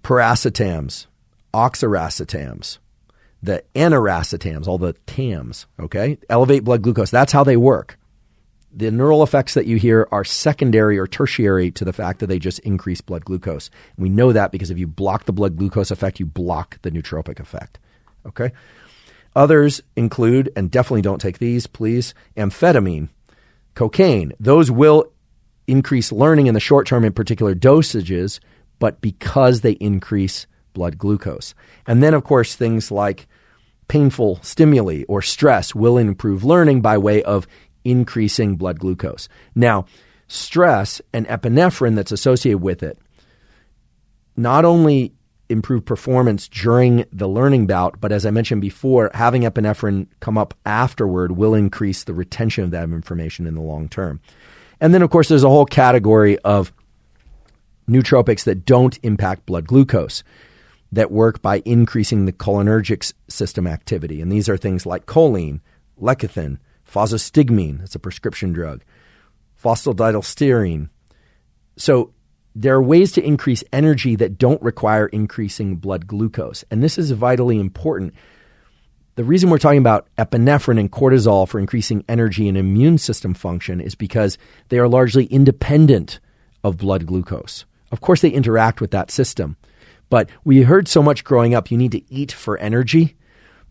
Piracetams, oxiracetams, the aniracetams, all the TAMs, okay? Elevate blood glucose. That's how they work. The neural effects that you hear are secondary or tertiary to the fact that they just increase blood glucose. We know that because if you block the blood glucose effect, you block the nootropic effect, okay? Others include, and definitely don't take these, please, amphetamine, cocaine. Those will increase learning in the short term in particular dosages, but because they increase blood glucose. And then, of course, things like painful stimuli or stress will improve learning by way of increasing blood glucose. Now, stress and epinephrine that's associated with it not only improve performance during the learning bout, but as I mentioned before, having epinephrine come up afterward will increase the retention of that information in the long term. And then, of course, there's a whole category of nootropics that don't impact blood glucose, that work by increasing the cholinergic system activity. And these are things like choline, lecithin, phosostigmine, that's a prescription drug, phosphatidylserine. So there are ways to increase energy that don't require increasing blood glucose. And this is vitally important. The reason we're talking about epinephrine and cortisol for increasing energy and immune system function is because they are largely independent of blood glucose. Of course, they interact with that system. But we heard so much growing up, you need to eat for energy.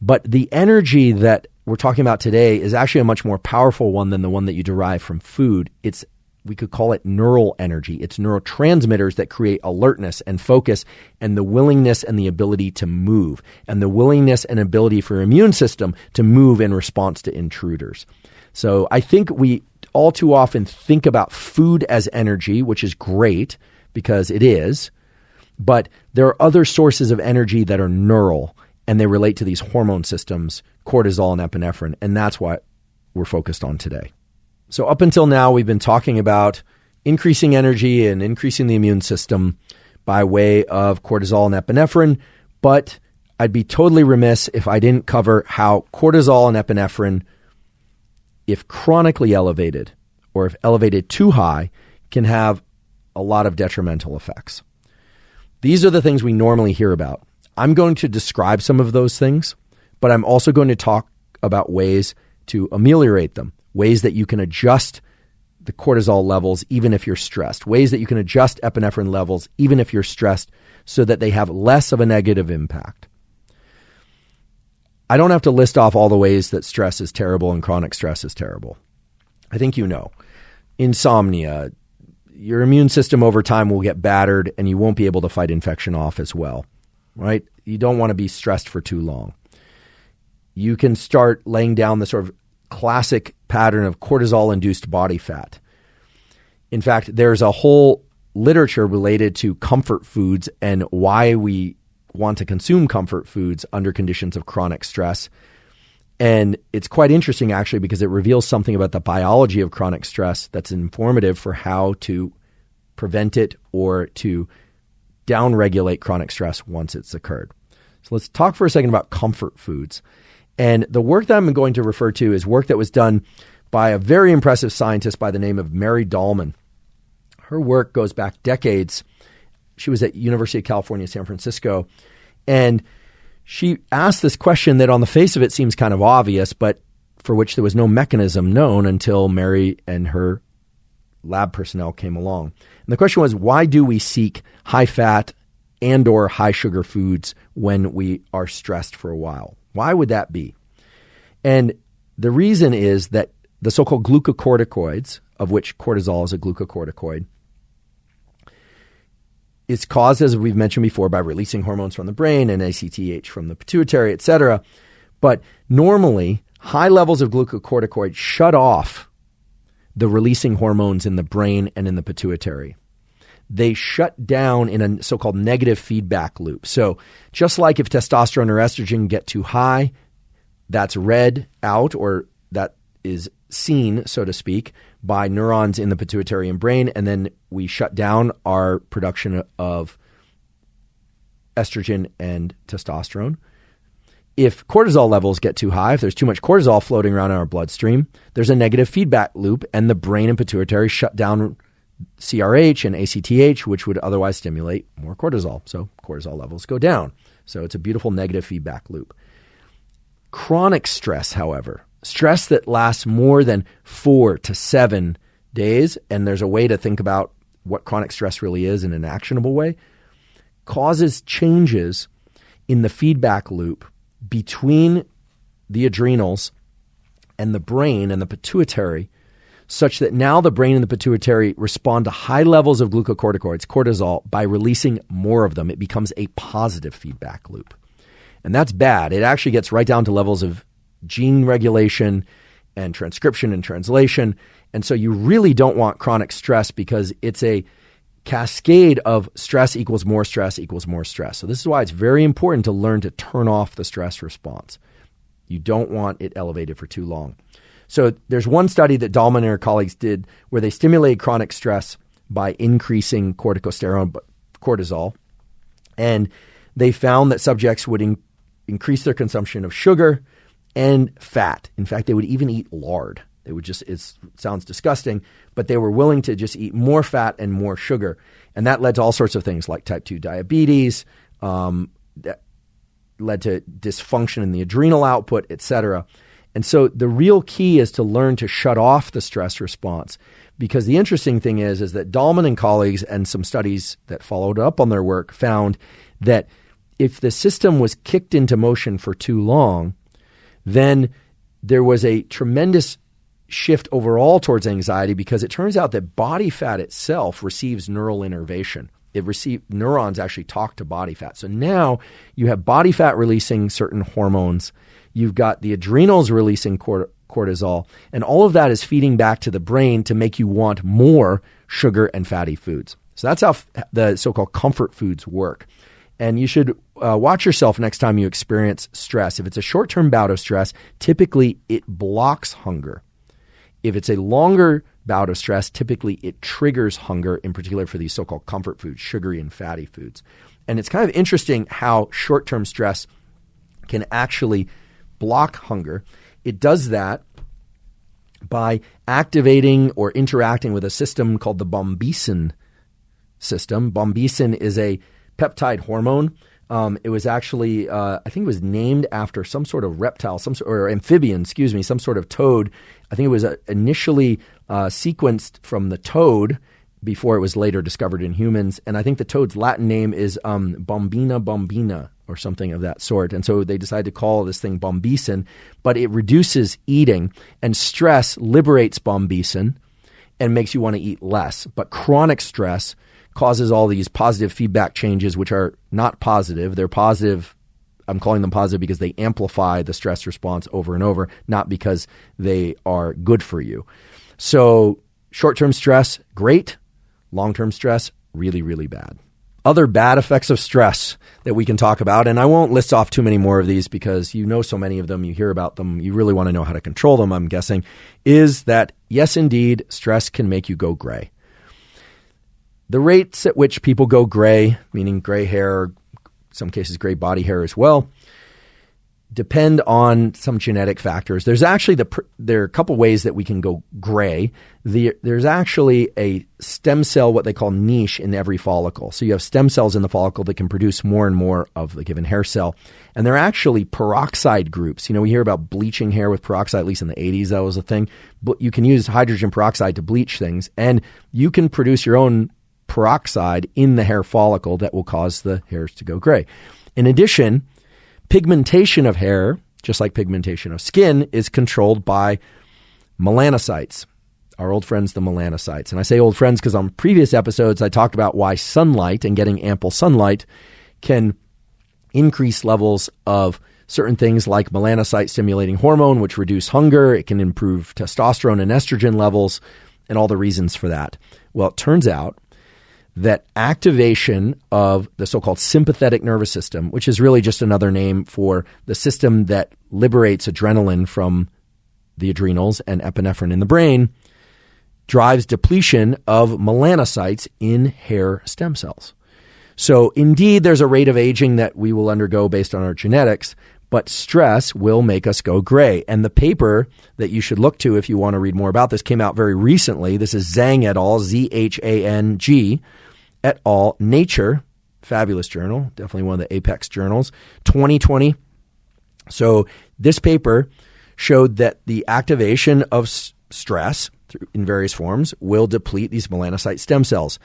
But the energy that we're talking about today is actually a much more powerful one than the one that you derive from food. We could call it neural energy. It's neurotransmitters that create alertness and focus and the willingness and the ability to move, and the willingness and ability for your immune system to move in response to intruders. So I think we all too often think about food as energy, which is great because it is, but there are other sources of energy that are neural, and they relate to these hormone systems, cortisol and epinephrine, and that's what we're focused on today. So up until now, we've been talking about increasing energy and increasing the immune system by way of cortisol and epinephrine, but I'd be totally remiss if I didn't cover how cortisol and epinephrine, if chronically elevated or if elevated too high, can have a lot of detrimental effects. These are the things we normally hear about. I'm going to describe some of those things, but I'm also going to talk about ways to ameliorate them, ways that you can adjust the cortisol levels even if you're stressed, ways that you can adjust epinephrine levels even if you're stressed so that they have less of a negative impact. I don't have to list off all the ways that stress is terrible and chronic stress is terrible. I think you know. Insomnia, your immune system over time will get battered and you won't be able to fight infection off as well, right? You don't want to be stressed for too long. You can start laying down the sort of classic pattern of cortisol-induced body fat. In fact, there's a whole literature related to comfort foods and why we want to consume comfort foods under conditions of chronic stress. And it's quite interesting, actually, because it reveals something about the biology of chronic stress that's informative for how to prevent it or to downregulate chronic stress once it's occurred. So let's talk for a second about comfort foods. And the work that I'm going to refer to is work that was done by a very impressive scientist by the name of Mary Dahlman. Her work goes back decades. She was at University of California, San Francisco, and she asked this question that on the face of it seems kind of obvious, but for which there was no mechanism known until Mary and her lab personnel came along. And the question was, why do we seek high-fat and or high-sugar foods when we are stressed for a while? Why would that be? And the reason is that the so-called glucocorticoids, of which cortisol is a glucocorticoid, is caused, as we've mentioned before, by releasing hormones from the brain and ACTH from the pituitary, etc. But normally, high levels of glucocorticoids shut off the releasing hormones in the brain and in the pituitary. They shut down in a so-called negative feedback loop. So just like if testosterone or estrogen get too high, that's read out, or that is seen, so to speak, by neurons in the pituitary and brain, and then we shut down our production of estrogen and testosterone. If cortisol levels get too high, if there's too much cortisol floating around in our bloodstream, there's a negative feedback loop, and the brain and pituitary shut down CRH and ACTH, which would otherwise stimulate more cortisol. So cortisol levels go down. So it's a beautiful negative feedback loop. Chronic stress, however, stress that lasts more than 4 to 7 days, and there's a way to think about what chronic stress really is in an actionable way, causes changes in the feedback loop between the adrenals and the brain and the pituitary, such that now the brain and the pituitary respond to high levels of glucocorticoids, cortisol, by releasing more of them. It becomes a positive feedback loop. And that's bad. It actually gets right down to levels of gene regulation and transcription and translation. And so you really don't want chronic stress because it's a cascade of stress equals more stress equals more stress. So this is why it's very important to learn to turn off the stress response. You don't want it elevated for too long. So there's one study that Dahlman and her colleagues did where they stimulated chronic stress by increasing cortisol. And they found that subjects would increase their consumption of sugar and fat. In fact, they would even eat lard. They would just, it sounds disgusting, but they were willing to just eat more fat and more sugar. And that led to all sorts of things like type 2 diabetes, that led to dysfunction in the adrenal output, etc. And so the real key is to learn to shut off the stress response, because the interesting thing is that Dahlman and colleagues and some studies that followed up on their work found that if the system was kicked into motion for too long, then there was a tremendous shift overall towards anxiety, because it turns out that body fat itself receives neural innervation. Neurons actually talk to body fat. So now you have body fat releasing certain hormones. You've got the adrenals releasing cortisol, and all of that is feeding back to the brain to make you want more sugar and fatty foods. So that's how the so-called comfort foods work. And you should watch yourself next time you experience stress. If it's a short-term bout of stress, typically it blocks hunger. If it's a longer bout of stress, typically it triggers hunger, in particular for these so-called comfort foods, sugary and fatty foods. And it's kind of interesting how short-term stress can actually block hunger. It does that by activating or interacting with a system called the Bombesin system. Bombesin is a peptide hormone It was actually, I think it was named after some sort of reptile, or amphibian, some sort of toad. I think it was initially sequenced from the toad before it was later discovered in humans. And I think the toad's Latin name is bombina or something of that sort. And so they decided to call this thing Bombesin, but it reduces eating, and stress liberates Bombesin and makes you want to eat less. But chronic stress causes all these positive feedback changes, which are not positive. They're positive. I'm calling them positive because they amplify the stress response over and over, not because they are good for you. So short-term stress, great. Long-term stress, really, really bad. Other bad effects of stress that we can talk about, and I won't list off too many more of these because you know so many of them, you hear about them, you really want to know how to control them, I'm guessing, is that, yes, indeed, stress can make you go gray. The rates at which people go gray, meaning gray hair, in some cases gray body hair as well, depend on some genetic factors. There's actually there are a couple ways that we can go gray. There's actually a stem cell, what they call niche, in every follicle. So you have stem cells in the follicle that can produce more and more of the given hair cell. And they're actually peroxide groups. You know, we hear about bleaching hair with peroxide, at least in the 80s, that was a thing. But you can use hydrogen peroxide to bleach things, and you can produce your own peroxide in the hair follicle that will cause the hairs to go gray. In addition, pigmentation of hair, just like pigmentation of skin, is controlled by melanocytes, our old friends, the melanocytes. And I say old friends because on previous episodes, I talked about why sunlight and getting ample sunlight can increase levels of certain things like melanocyte-stimulating hormone, which reduce hunger. It can improve testosterone and estrogen levels, and all the reasons for that. Well, it turns out that activation of the so-called sympathetic nervous system, which is really just another name for the system that liberates adrenaline from the adrenals and epinephrine in the brain, drives depletion of melanocytes in hair stem cells. So indeed, there's a rate of aging that we will undergo based on our genetics, but stress will make us go gray. And the paper that you should look to if you want to read more about this came out very recently. This is Zhang et al., Zhang et al., Nature, fabulous journal, definitely one of the apex journals, 2020. So this paper showed that the activation of stress in various forms will deplete these melanocyte stem cells.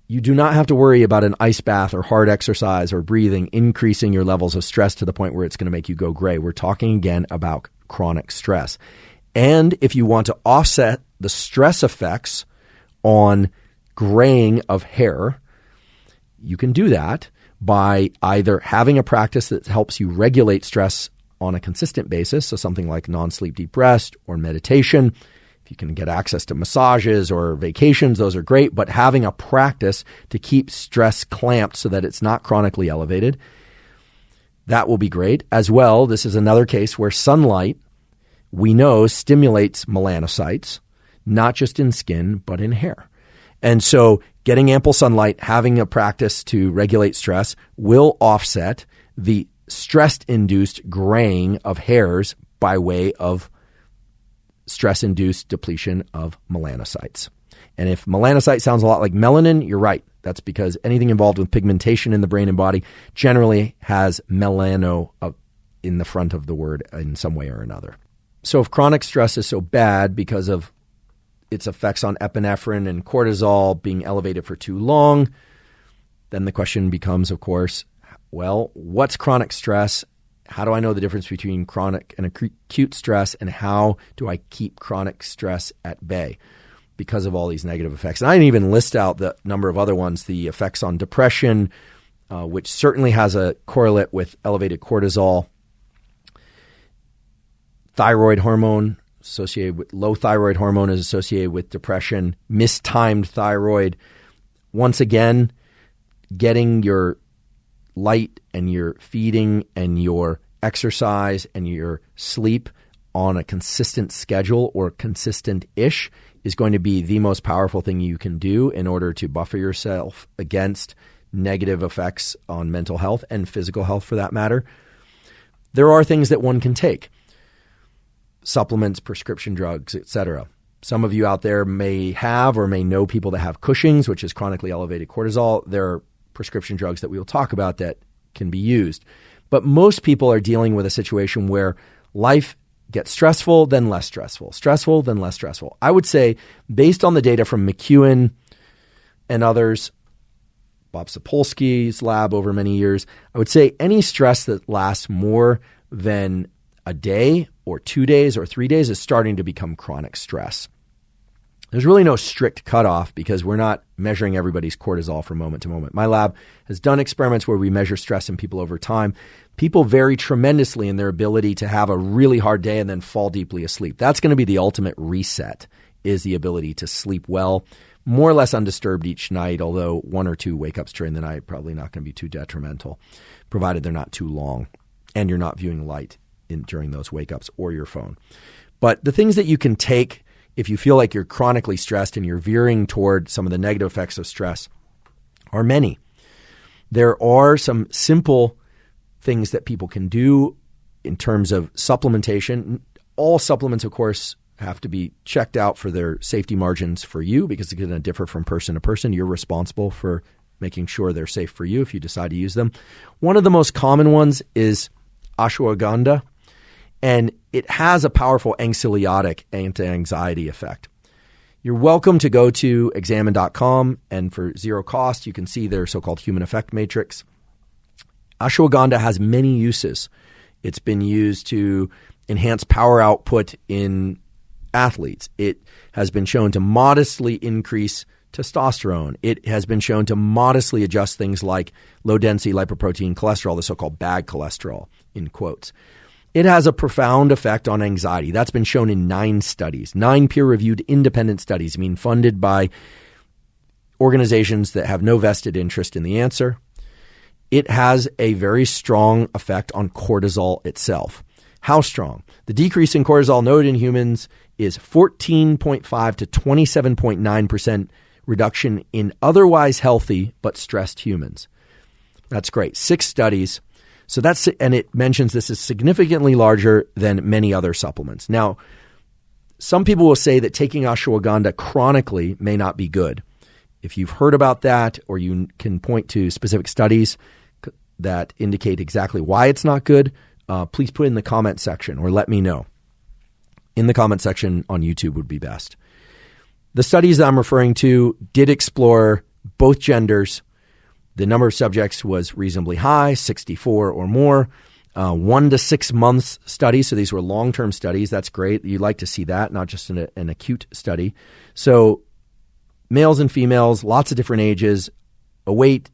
You do not have to worry about an ice bath or hard exercise or breathing increasing your levels of stress to the point where it's going to make you go gray. We're talking again about chronic stress. And if you want to offset the stress effects on graying of hair, you can do that by either having a practice that helps you regulate stress on a consistent basis, so something like non-sleep deep rest or meditation. If you can get access to massages or vacations, those are great, but having a practice to keep stress clamped so that it's not chronically elevated, that will be great. As well, this is another case where sunlight, we know, stimulates melanocytes, not just in skin, but in hair. And so getting ample sunlight, having a practice to regulate stress will offset the stress-induced graying of hairs by way of stress-induced depletion of melanocytes. And if melanocyte sounds a lot like melanin, you're right. That's because anything involved with pigmentation in the brain and body generally has melano in the front of the word in some way or another. So if chronic stress is so bad because of its effects on epinephrine and cortisol being elevated for too long, then the question becomes, of course, well, what's chronic stress? How do I know the difference between chronic and acute stress, and how do I keep chronic stress at bay because of all these negative effects? And I didn't even list out the number of other ones, the effects on depression, which certainly has a correlate with elevated cortisol, thyroid hormone, associated with low thyroid hormone is associated with depression, mistimed thyroid. Once again, getting your light and your feeding and your exercise and your sleep on a consistent schedule or consistent-ish is going to be the most powerful thing you can do in order to buffer yourself against negative effects on mental health and physical health for that matter. There are things that one can take. Supplements, prescription drugs, etc. Some of you out there may have or may know people that have Cushing's, which is chronically elevated cortisol. There are prescription drugs that we will talk about that can be used. But most people are dealing with a situation where life gets stressful, then less stressful, stressful, then less stressful. I would say, based on the data from McEwen and others, Bob Sapolsky's lab over many years, I would say any stress that lasts more than a day or 2 days or 3 days is starting to become chronic stress. There's really no strict cutoff because we're not measuring everybody's cortisol from moment to moment. My lab has done experiments where we measure stress in people over time. People vary tremendously in their ability to have a really hard day and then fall deeply asleep. That's going to be the ultimate reset, is the ability to sleep well, more or less undisturbed each night, although 1 or 2 wake-ups during the night probably not going to be too detrimental, provided they're not too long and you're not viewing light during those wake-ups or your phone. But the things that you can take if you feel like you're chronically stressed and you're veering toward some of the negative effects of stress are many. There are some simple things that people can do in terms of supplementation. All supplements, of course, have to be checked out for their safety margins for you because it's going to differ from person to person. You're responsible for making sure they're safe for you if you decide to use them. One of the most common ones is ashwagandha, and it has a powerful anxiolytic anti-anxiety effect. You're welcome to go to examine.com, and for zero cost, you can see their so-called human effect matrix. Ashwagandha has many uses. It's been used to enhance power output in athletes. It has been shown to modestly increase testosterone. It has been shown to modestly adjust things like low-density lipoprotein cholesterol, the so-called bad cholesterol, in quotes. It has a profound effect on anxiety. That's been shown in 9 studies, 9 peer-reviewed independent studies, funded by organizations that have no vested interest in the answer. It has a very strong effect on cortisol itself. How strong? The decrease in cortisol noted in humans is 14.5 to 27.9% reduction in otherwise healthy but stressed humans. That's great. 6 studies. So and it mentions this is significantly larger than many other supplements. Now, some people will say that taking ashwagandha chronically may not be good. If you've heard about that, or you can point to specific studies that indicate exactly why it's not good, please put in the comment section or let me know. In the comment section on YouTube would be best. The studies that I'm referring to did explore both genders. The number of subjects was reasonably high, 64 or more, 1 to 6 months studies. So these were long-term studies. That's great. You'd like to see that, not just an acute study. So males and females, lots of different ages, overweight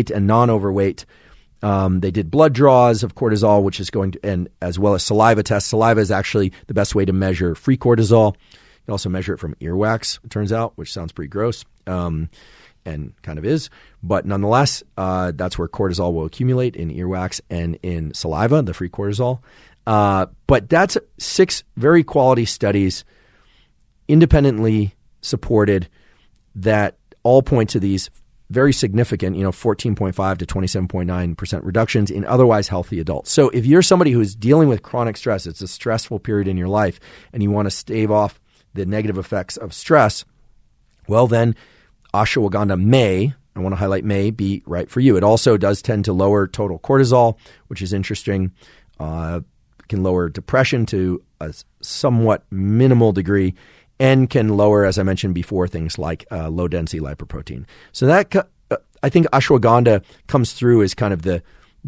and non-overweight. They did blood draws of cortisol, which is going to, and as well as saliva tests. Saliva is actually the best way to measure free cortisol. You can also measure it from earwax, it turns out, which sounds pretty gross. And kind of is. But nonetheless, that's where cortisol will accumulate, in earwax and in saliva, the free cortisol. But that's 6 very quality studies, independently supported, that all point to these very significant, 14.5 to 27.9% reductions in otherwise healthy adults. So if you're somebody who's dealing with chronic stress, it's a stressful period in your life, and you want to stave off the negative effects of stress, well then, ashwagandha may, I want to highlight may, be right for you. It also does tend to lower total cortisol, which is interesting. Can lower depression to a somewhat minimal degree, and can lower, as I mentioned before, things like low-density lipoprotein. So that I think ashwagandha comes through as kind of the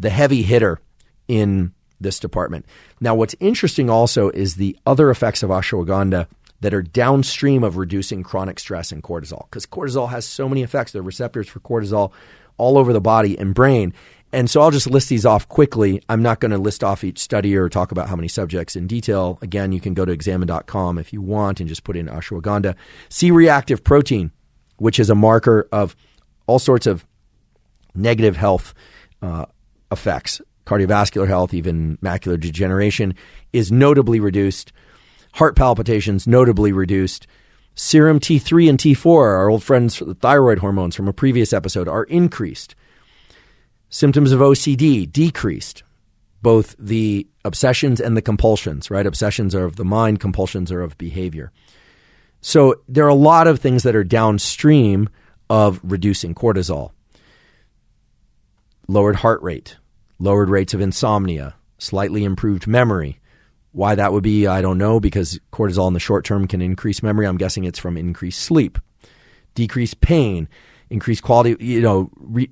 heavy hitter in this department. Now, what's interesting also is the other effects of ashwagandha that are downstream of reducing chronic stress and cortisol, because cortisol has so many effects. There are receptors for cortisol all over the body and brain. And so I'll just list these off quickly. I'm not going to list off each study or talk about how many subjects in detail. Again, you can go to examine.com if you want and just put in ashwagandha. C-reactive protein, which is a marker of all sorts of negative health effects, cardiovascular health, even macular degeneration, is notably reduced. Heart palpitations notably reduced. Serum T3 and T4, our old friends for the thyroid hormones from a previous episode, are increased. Symptoms of OCD decreased. Both the obsessions and the compulsions, right? Obsessions are of the mind, compulsions are of behavior. So there are a lot of things that are downstream of reducing cortisol. lowered heart rate, lowered rates of insomnia, slightly improved memory. Why that would be, I don't know, because cortisol in the short term can increase memory. I'm guessing it's from increased sleep, decreased pain, increased quality,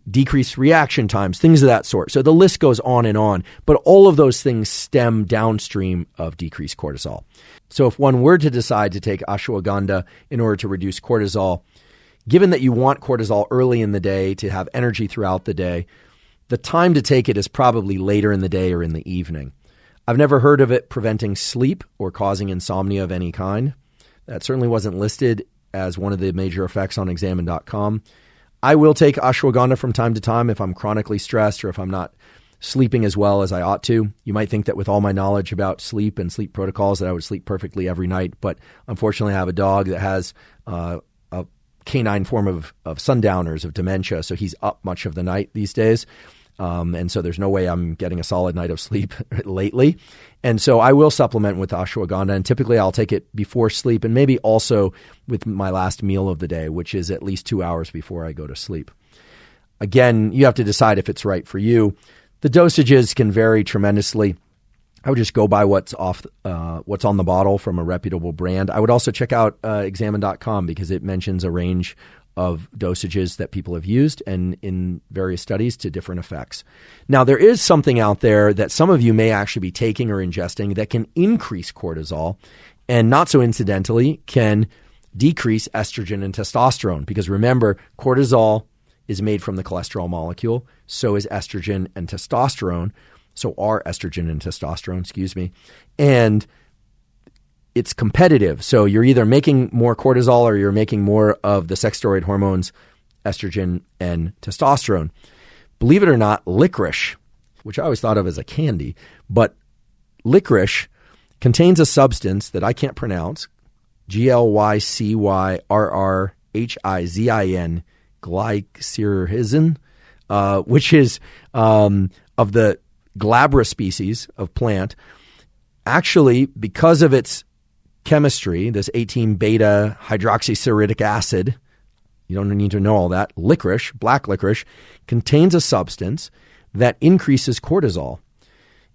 decreased reaction times, things of that sort. So the list goes on, but all of those things stem downstream of decreased cortisol. So if one were to decide to take ashwagandha in order to reduce cortisol, given that you want cortisol early in the day to have energy throughout the day, the time to take it is probably later in the day or in the evening. I've never heard of it preventing sleep or causing insomnia of any kind. That certainly wasn't listed as one of the major effects on examine.com. I will take ashwagandha from time to time if I'm chronically stressed or if I'm not sleeping as well as I ought to. You might think that with all my knowledge about sleep and sleep protocols that I would sleep perfectly every night, but unfortunately I have a dog that has a canine form of sundowners, of dementia, so he's up much of the night these days. And so there's no way I'm getting a solid night of sleep lately. And so I will supplement with ashwagandha, and typically I'll take it before sleep and maybe also with my last meal of the day, which is at least 2 hours before I go to sleep. Again, you have to decide if it's right for you. The dosages can vary tremendously. I would just go by what's on the bottle from a reputable brand. I would also check out examine.com because it mentions a range of dosages that people have used and in various studies to different effects. Now, there is something out there that some of you may actually be taking or ingesting that can increase cortisol and not so incidentally can decrease estrogen and testosterone, because remember, cortisol is made from the cholesterol molecule. So is estrogen and testosterone. So are estrogen and testosterone, and it's competitive. So you're either making more cortisol or you're making more of the sex steroid hormones, estrogen and testosterone. Believe it or not, licorice, which I always thought of as a candy, but licorice contains a substance that I can't pronounce, Glycyrrhizin, Glycyrrhizin, which is of the glabra species of plant. Actually, because of its chemistry, this 18-beta hydroxycyridic acid, you don't need to know all that, licorice, black licorice, contains a substance that increases cortisol.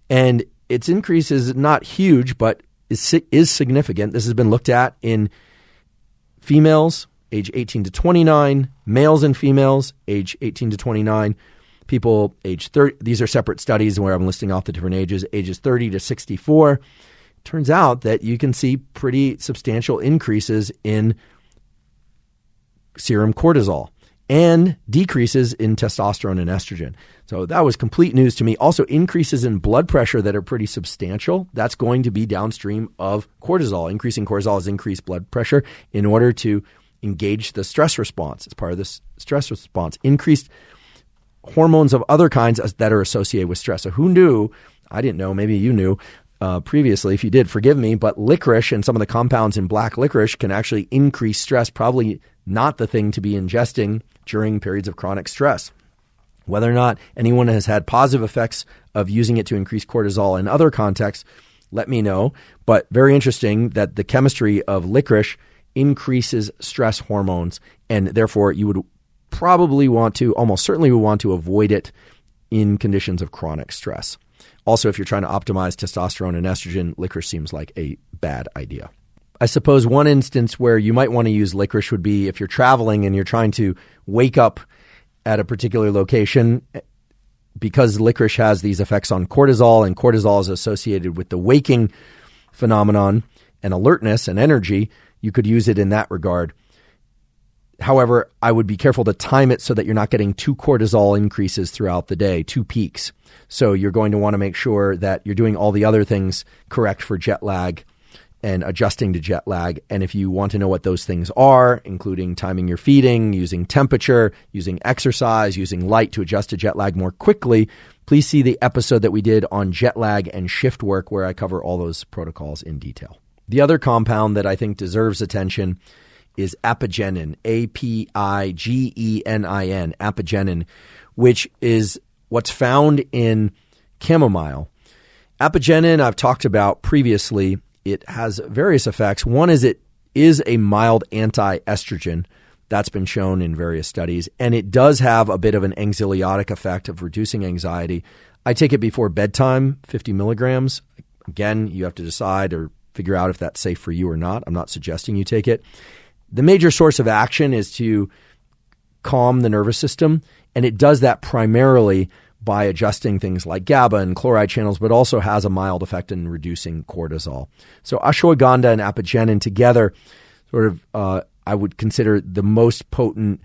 And its increase is not huge, but is significant. This has been looked at in females age 18 to 29, males and females age 18 to 29, people age 30. These are separate studies where I'm listing off the different ages 30 to 64. Turns out that you can see pretty substantial increases in serum cortisol and decreases in testosterone and estrogen. So that was complete news to me. Also, increases in blood pressure that are pretty substantial. That's going to be downstream of cortisol. Increasing cortisol is increased blood pressure in order to engage the stress response. It's part of this stress response. Increased hormones of other kinds that are associated with stress. So who knew? I didn't know. Maybe you knew previously. If you did, forgive me. But licorice and some of the compounds in black licorice can actually increase stress. Probably not the thing to be ingesting during periods of chronic stress. Whether or not anyone has had positive effects of using it to increase cortisol in other contexts, let me know. But very interesting that the chemistry of licorice increases stress hormones, and therefore you would probably want to, almost certainly would want to avoid it in conditions of chronic stress. Also, if you're trying to optimize testosterone and estrogen, licorice seems like a bad idea. I suppose one instance where you might want to use licorice would be if you're traveling and you're trying to wake up at a particular location, because licorice has these effects on cortisol, and cortisol is associated with the waking phenomenon and alertness and energy. You could use it in that regard. However, I would be careful to time it so that you're not getting two cortisol increases throughout the day, two peaks. So you're going to want to make sure that you're doing all the other things correct for jet lag and adjusting to jet lag. And if you want to know what those things are, including timing your feeding, using temperature, using exercise, using light to adjust to jet lag more quickly, please see the episode that we did on jet lag and shift work where I cover all those protocols in detail. The other compound that I think deserves attention is Apigenin, Apigenin, Apigenin, which is what's found in chamomile. Apigenin I've talked about previously. It has various effects. One is it is a mild anti-estrogen. That's been shown in various studies. And it does have a bit of an anxiolytic effect of reducing anxiety. I take it before bedtime, 50 milligrams. Again, you have to decide or figure out if that's safe for you or not. I'm not suggesting you take it. The major source of action is to calm the nervous system, and it does that primarily by adjusting things like GABA and chloride channels, but also has a mild effect in reducing cortisol. So ashwagandha and apigenin together sort of, I would consider the most potent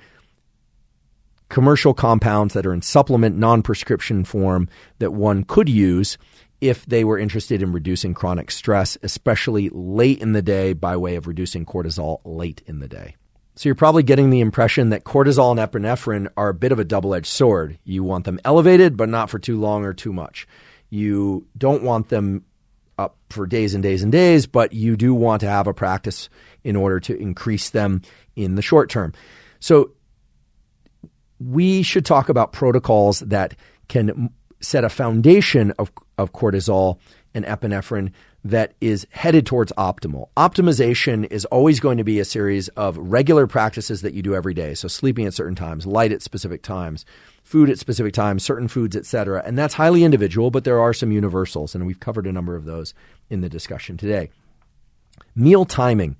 commercial compounds that are in supplement, non-prescription form that one could use if they were interested in reducing chronic stress, especially late in the day by way of reducing cortisol late in the day. So you're probably getting the impression that cortisol and epinephrine are a bit of a double-edged sword. You want them elevated, but not for too long or too much. You don't want them up for days and days and days, but you do want to have a practice in order to increase them in the short term. So we should talk about protocols that can set a foundation of cortisol and epinephrine that is headed towards optimal. Optimization is always going to be a series of regular practices that you do every day. So sleeping at certain times, light at specific times, food at specific times, certain foods, etc. And that's highly individual, but there are some universals, and we've covered a number of those in the discussion today. Meal timing,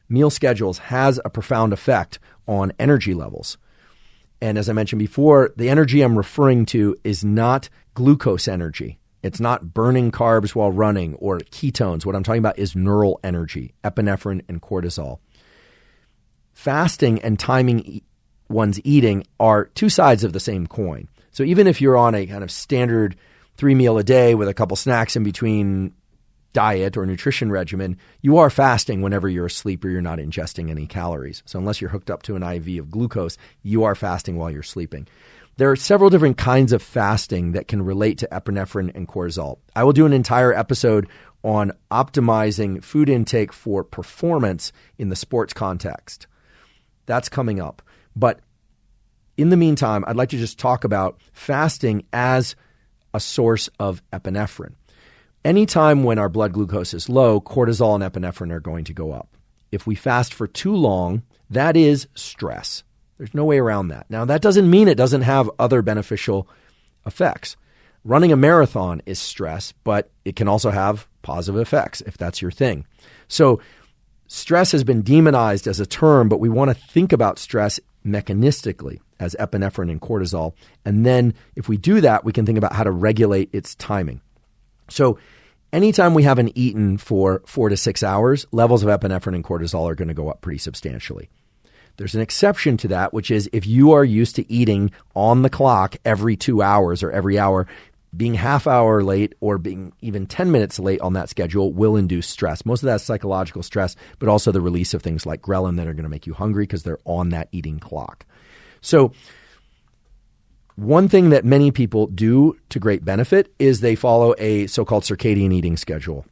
meal schedules has a profound effect on energy levels. And as I mentioned before, the energy I'm referring to is not glucose energy. It's not burning carbs while running or ketones. What I'm talking about is neural energy, epinephrine and cortisol. Fasting and timing one's eating are two sides of the same coin. So even if you're on a kind of standard 3 meal a day with a couple snacks in between diet or nutrition regimen, you are fasting whenever you're asleep or you're not ingesting any calories. So unless you're hooked up to an IV of glucose, you are fasting while you're sleeping. There are several different kinds of fasting that can relate to epinephrine and cortisol. I will do an entire episode on optimizing food intake for performance in the sports context. That's coming up. But in the meantime, I'd like to just talk about fasting as a source of epinephrine. Anytime when our blood glucose is low, cortisol and epinephrine are going to go up. If we fast for too long, that is stress. There's no way around that. Now, that doesn't mean it doesn't have other beneficial effects. Running a marathon is stress, but it can also have positive effects if that's your thing. So stress has been demonized as a term, but we want to think about stress mechanistically as epinephrine and cortisol. And then if we do that, we can think about how to regulate its timing. So anytime we haven't eaten for 4 to 6 hours, levels of epinephrine and cortisol are going to go up pretty substantially. There's an exception to that, which is if you are used to eating on the clock every 2 hours or every hour, being half hour late or being even 10 minutes late on that schedule will induce stress. Most of that's psychological stress, but also the release of things like ghrelin that are going to make you hungry because they're on that eating clock. So one thing that many people do to great benefit is they follow a so-called circadian eating schedule.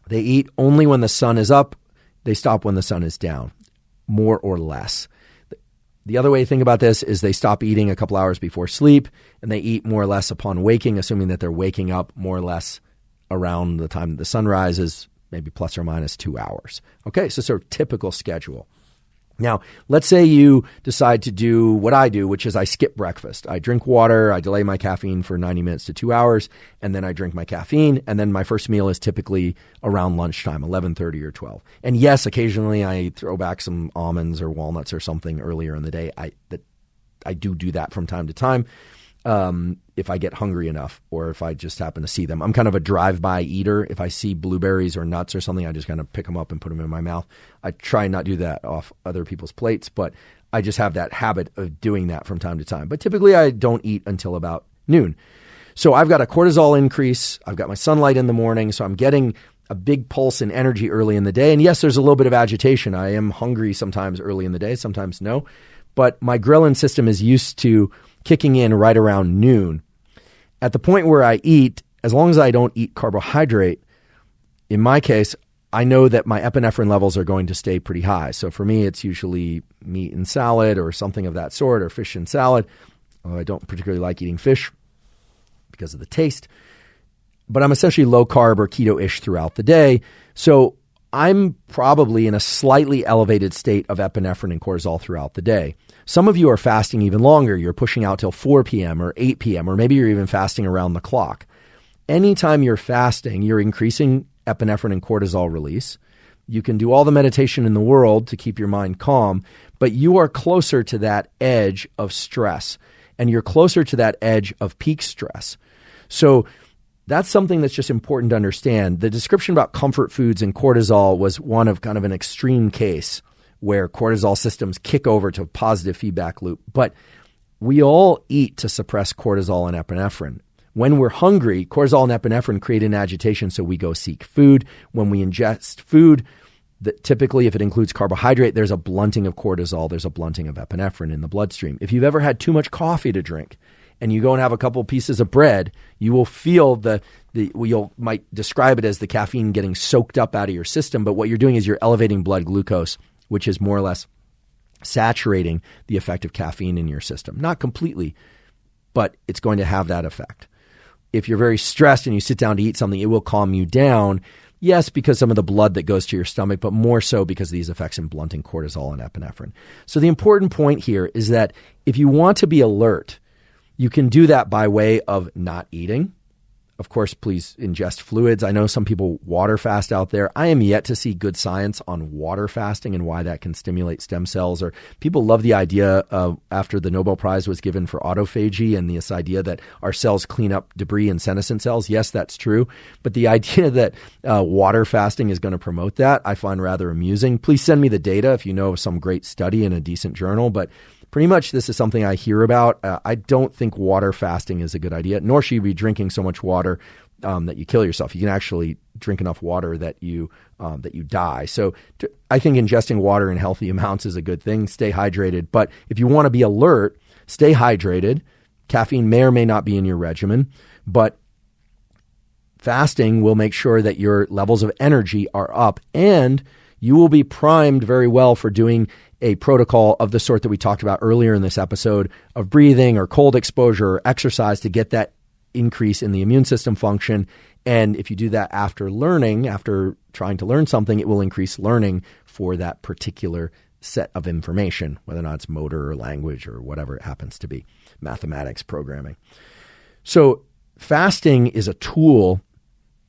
They eat only when the sun is up. They stop when the sun is down, more or less. The other way to think about this is they stop eating a couple hours before sleep, and they eat more or less upon waking, assuming that they're waking up more or less around the time that the sun rises, maybe plus or minus 2 hours. Okay, so sort of typical schedule. Now, let's say you decide to do what I do, which is I skip breakfast. I drink water, I delay my caffeine for 90 minutes to 2 hours, and then I drink my caffeine, and then my first meal is typically around lunchtime, 11:30 or 12. And yes, occasionally I throw back some almonds or walnuts or something earlier in the day. I do that from time to time if I get hungry enough or if I just happen to see them. I'm kind of a drive-by eater. If I see blueberries or nuts or something, I just kind of pick them up and put them in my mouth. I try not to do that off other people's plates, but I just have that habit of doing that from time to time. But typically I don't eat until about noon. So I've got a cortisol increase. I've got my sunlight in the morning, so I'm getting a big pulse in energy early in the day. And yes, there's a little bit of agitation. I am hungry sometimes early in the day, sometimes no. But my ghrelin system is used to kicking in right around noon. At the point where I eat, as long as I don't eat carbohydrate, in my case, I know that my epinephrine levels are going to stay pretty high. So for me, it's usually meat and salad or something of that sort, or fish and salad. I don't particularly like eating fish because of the taste. But I'm essentially low carb or keto-ish throughout the day. So I'm probably in a slightly elevated state of epinephrine and cortisol throughout the day. Some of you are fasting even longer. You're pushing out till 4 p.m. or 8 p.m., or maybe you're even fasting around the clock. Anytime you're fasting, you're increasing epinephrine and cortisol release. You can do all the meditation in the world to keep your mind calm, but you are closer to that edge of stress, and you're closer to that edge of peak stress. So that's something that's just important to understand. The description about comfort foods and cortisol was one of kind of an extreme case where cortisol systems kick over to a positive feedback loop. But we all eat to suppress cortisol and epinephrine. When we're hungry, cortisol and epinephrine create an agitation, so we go seek food. When we ingest food, typically if it includes carbohydrate, there's a blunting of cortisol, there's a blunting of epinephrine in the bloodstream. If you've ever had too much coffee to drink, and you go and have a couple pieces of bread, you will feel you might describe it as the caffeine getting soaked up out of your system. But what you're doing is you're elevating blood glucose, which is more or less saturating the effect of caffeine in your system. Not completely, but it's going to have that effect. If you're very stressed and you sit down to eat something, it will calm you down. Yes, because some of the blood that goes to your stomach, but more so because of these effects in blunting cortisol and epinephrine. So the important point here is that if you want to be alert, you can do that by way of not eating. Of course, please ingest fluids. I know some people water fast out there. I am yet to see good science on water fasting and why that can stimulate stem cells. Or people love the idea of, after the Nobel Prize was given for autophagy and this idea that our cells clean up debris in senescent cells. Yes, that's true. But the idea that water fasting is going to promote that, I find rather amusing. Please send me the data if you know of some great study in a decent journal. But pretty much this is something I hear about. I don't think water fasting is a good idea, nor should you be drinking so much water that you kill yourself. You can actually drink enough water that you die. So I think ingesting water in healthy amounts is a good thing. Stay hydrated. But if you want to be alert, stay hydrated. Caffeine may or may not be in your regimen, but fasting will make sure that your levels of energy are up, and you will be primed very well for doing a protocol of the sort that we talked about earlier in this episode of breathing or cold exposure or exercise to get that increase in the immune system function. And if you do that after trying to learn something, it will increase learning for that particular set of information, whether or not it's motor or language or whatever it happens to be, mathematics, programming. So fasting is a tool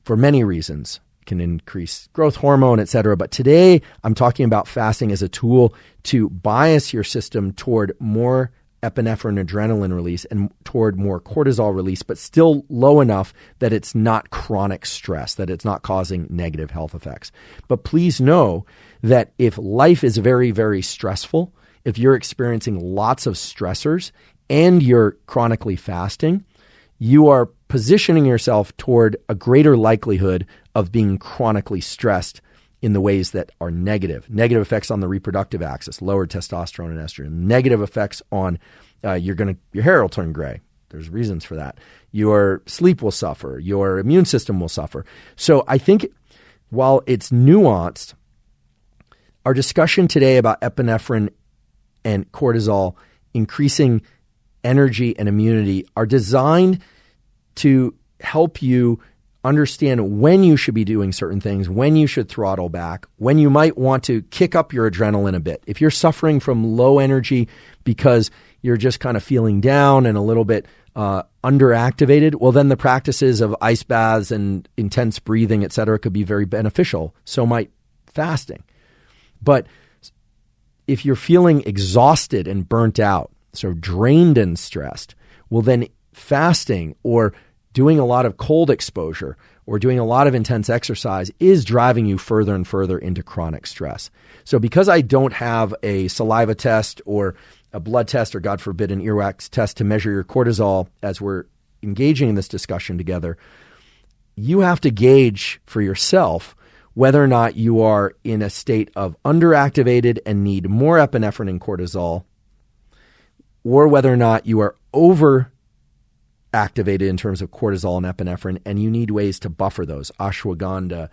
for many reasons. Can increase growth hormone, et cetera. But today I'm talking about fasting as a tool to bias your system toward more epinephrine adrenaline release and toward more cortisol release, but still low enough that it's not chronic stress, that it's not causing negative health effects. But please know that if life is very, very stressful, if you're experiencing lots of stressors and you're chronically fasting, you are positioning yourself toward a greater likelihood of being chronically stressed in the ways that are negative. Negative effects on the reproductive axis, lowered testosterone and estrogen. Negative effects on your hair will turn gray. There's reasons for that. Your sleep will suffer. Your immune system will suffer. So I think while it's nuanced, our discussion today about epinephrine and cortisol increasing energy and immunity are designed to help you understand when you should be doing certain things, when you should throttle back, when you might want to kick up your adrenaline a bit. If you're suffering from low energy because you're just kind of feeling down and a little bit underactivated, well, then the practices of ice baths and intense breathing, et cetera, could be very beneficial. So might fasting. But if you're feeling exhausted and burnt out, so drained and stressed, well, then fasting or doing a lot of cold exposure or doing a lot of intense exercise is driving you further and further into chronic stress. So because I don't have a saliva test or a blood test or, God forbid, an earwax test to measure your cortisol as we're engaging in this discussion together, you have to gauge for yourself whether or not you are in a state of underactivated and need more epinephrine and cortisol, or whether or not you are overactivated in terms of cortisol and epinephrine, and you need ways to buffer those. Ashwagandha,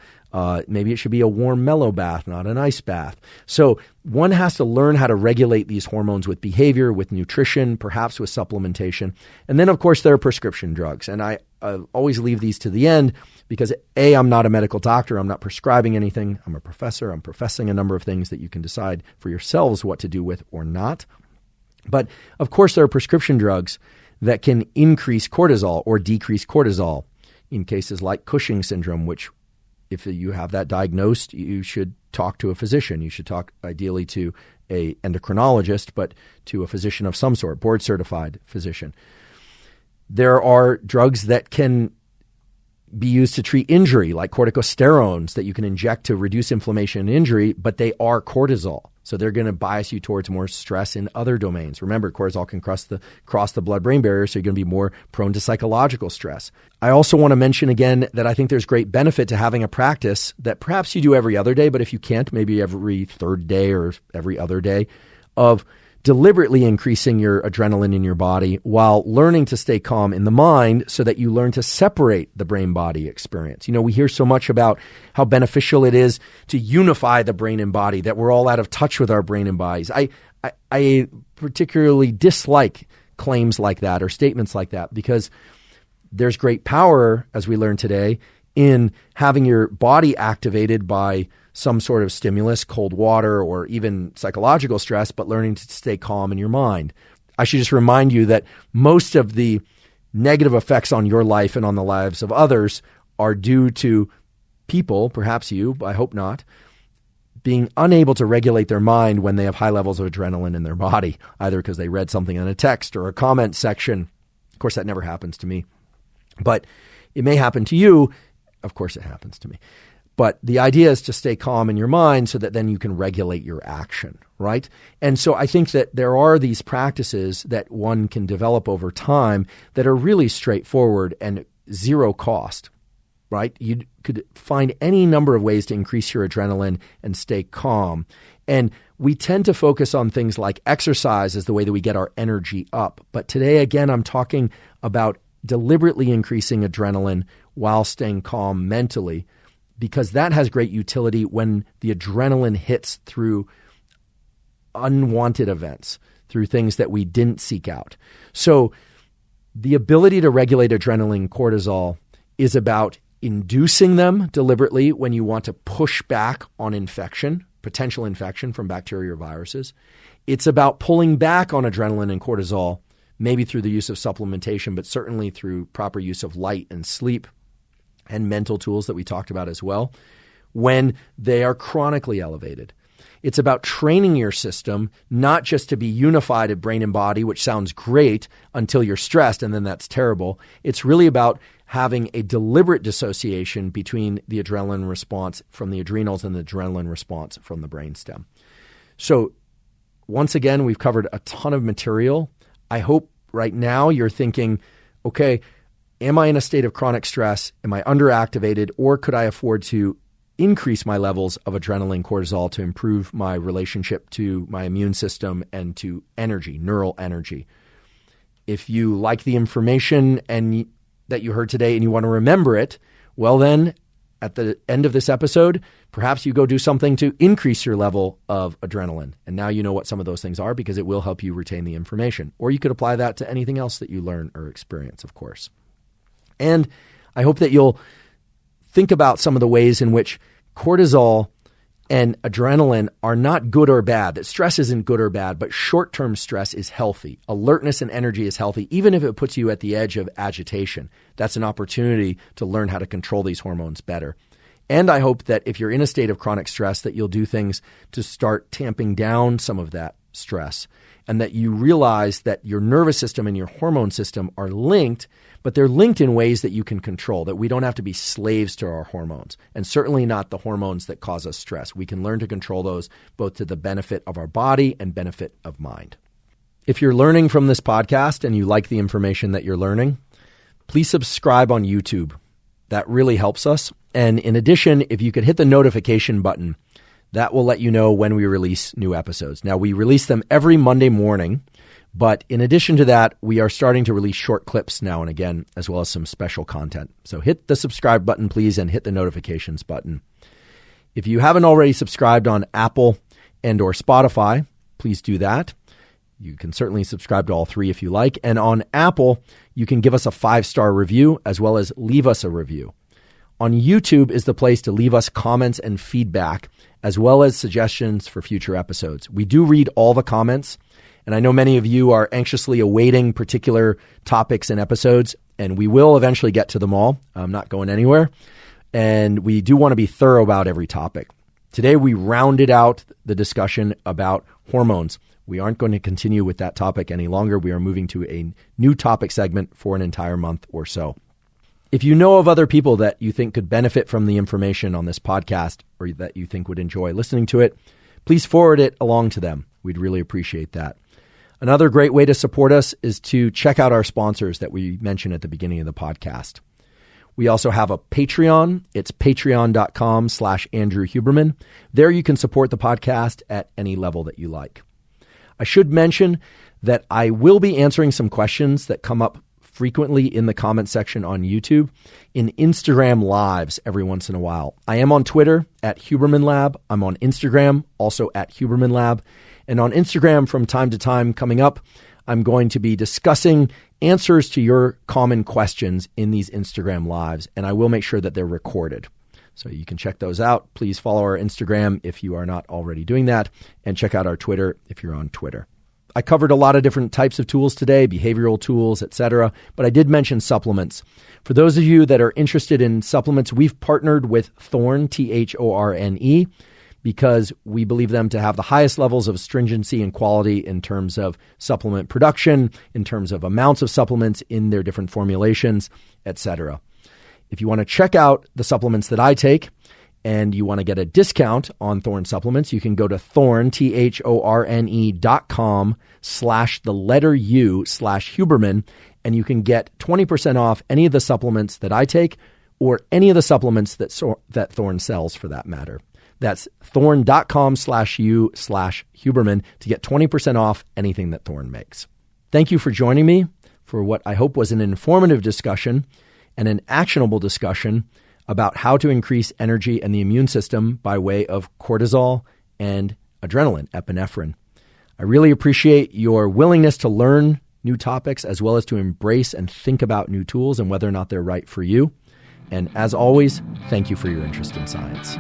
maybe it should be a warm mellow bath, not an ice bath. So one has to learn how to regulate these hormones with behavior, with nutrition, perhaps with supplementation. And then, of course, there are prescription drugs. And I always leave these to the end because A, I'm not a medical doctor. I'm not prescribing anything. I'm a professor. I'm professing a number of things that you can decide for yourselves what to do with or not. But of course, there are prescription drugs that can increase cortisol or decrease cortisol in cases like Cushing syndrome, which if you have that diagnosed, you should talk to a physician. You should talk ideally to an endocrinologist, but to a physician of some sort, board certified physician. There are drugs that can be used to treat injury, like corticosteroids that you can inject to reduce inflammation and injury, but they are cortisol. So they're going to bias you towards more stress in other domains. Remember, cortisol can cross the blood-brain barrier, so you're going to be more prone to psychological stress. I also want to mention again that I think there's great benefit to having a practice that perhaps you do every other day, but if you can't, maybe every third day or every other day, of deliberately increasing your adrenaline in your body while learning to stay calm in the mind so that you learn to separate the brain-body experience. You know, we hear so much about how beneficial it is to unify the brain and body, that we're all out of touch with our brain and bodies. I particularly dislike claims like that or statements like that because there's great power, as we learned today, in having your body activated by some sort of stimulus, cold water, or even psychological stress, but learning to stay calm in your mind. I should just remind you that most of the negative effects on your life and on the lives of others are due to people, perhaps you, I hope not, being unable to regulate their mind when they have high levels of adrenaline in their body, either because they read something in a text or a comment section. Of course, that never happens to me, but it may happen to you. Of course, it happens to me. But the idea is to stay calm in your mind so that then you can regulate your action, right? And so I think that there are these practices that one can develop over time that are really straightforward and zero cost, right? You could find any number of ways to increase your adrenaline and stay calm. And we tend to focus on things like exercise as the way that we get our energy up. But today, again, I'm talking about deliberately increasing adrenaline while staying calm mentally, because that has great utility when the adrenaline hits through unwanted events, through things that we didn't seek out. So the ability to regulate adrenaline and cortisol is about inducing them deliberately when you want to push back on infection, potential infection from bacteria or viruses. It's about pulling back on adrenaline and cortisol, maybe through the use of supplementation, but certainly through proper use of light and sleep and mental tools that we talked about as well, when they are chronically elevated. It's about training your system not just to be unified of brain and body, which sounds great until you're stressed, and then that's terrible. It's really about having a deliberate dissociation between the adrenaline response from the adrenals and the adrenaline response from the brainstem. So once again, we've covered a ton of material. I hope right now you're thinking, okay, am I in a state of chronic stress? Am I underactivated? Or could I afford to increase my levels of adrenaline, cortisol to improve my relationship to my immune system and to energy, neural energy? If you like the information and that you heard today and you want to remember it, well then, at the end of this episode, perhaps you go do something to increase your level of adrenaline. And now you know what some of those things are because it will help you retain the information. Or you could apply that to anything else that you learn or experience, of course. And I hope that you'll think about some of the ways in which cortisol and adrenaline are not good or bad, that stress isn't good or bad, but short-term stress is healthy. Alertness and energy is healthy, even if it puts you at the edge of agitation. That's an opportunity to learn how to control these hormones better. And I hope that if you're in a state of chronic stress, that you'll do things to start tamping down some of that stress, and that you realize that your nervous system and your hormone system are linked, but they're linked in ways that you can control, that we don't have to be slaves to our hormones, and certainly not the hormones that cause us stress. We can learn to control those both to the benefit of our body and benefit of mind. If you're learning from this podcast and you like the information that you're learning, please subscribe on YouTube. That really helps us. And in addition, if you could hit the notification button, that will let you know when we release new episodes. Now, we release them every Monday morning, but in addition to that, we are starting to release short clips now and again, as well as some special content. So hit the subscribe button, please, and hit the notifications button. If you haven't already subscribed on Apple and or Spotify, please do that. You can certainly subscribe to all three if you like. And on Apple, you can give us a 5-star review as well as leave us a review. On YouTube is the place to leave us comments and feedback, as well as suggestions for future episodes. We do read all the comments, and I know many of you are anxiously awaiting particular topics and episodes, and we will eventually get to them all. I'm not going anywhere. And we do want to be thorough about every topic. Today, we rounded out the discussion about hormones. We aren't going to continue with that topic any longer. We are moving to a new topic segment for an entire month or so. If you know of other people that you think could benefit from the information on this podcast or that you think would enjoy listening to it, please forward it along to them. We'd really appreciate that. Another great way to support us is to check out our sponsors that we mentioned at the beginning of the podcast. We also have a Patreon. It's patreon.com/Andrew Huberman. There you can support the podcast at any level that you like. I should mention that I will be answering some questions that come up frequently in the comment section on YouTube in Instagram lives every once in a while. I am on Twitter at Huberman Lab. I'm on Instagram, also at Huberman Lab. And on Instagram from time to time coming up, I'm going to be discussing answers to your common questions in these Instagram lives, and I will make sure that they're recorded. So you can check those out. Please follow our Instagram if you are not already doing that, and check out our Twitter if you're on Twitter. I covered a lot of different types of tools today, behavioral tools, etc., but I did mention supplements. For those of you that are interested in supplements, we've partnered with Thorne, Thorne, because we believe them to have the highest levels of stringency and quality in terms of supplement production, in terms of amounts of supplements in their different formulations, etc. If you want to check out the supplements that I take and you want to get a discount on Thorne supplements, you can go to Thorne, Thorne.com/U/Huberman, and you can get 20% off any of the supplements that I take or any of the supplements that Thorne sells for that matter. That's Thorne.com/U/Huberman to get 20% off anything that Thorne makes. Thank you for joining me for what I hope was an informative discussion and an actionable discussion about how to increase energy and the immune system by way of cortisol and adrenaline, epinephrine. I really appreciate your willingness to learn new topics as well as to embrace and think about new tools and whether or not they're right for you. And as always, thank you for your interest in science.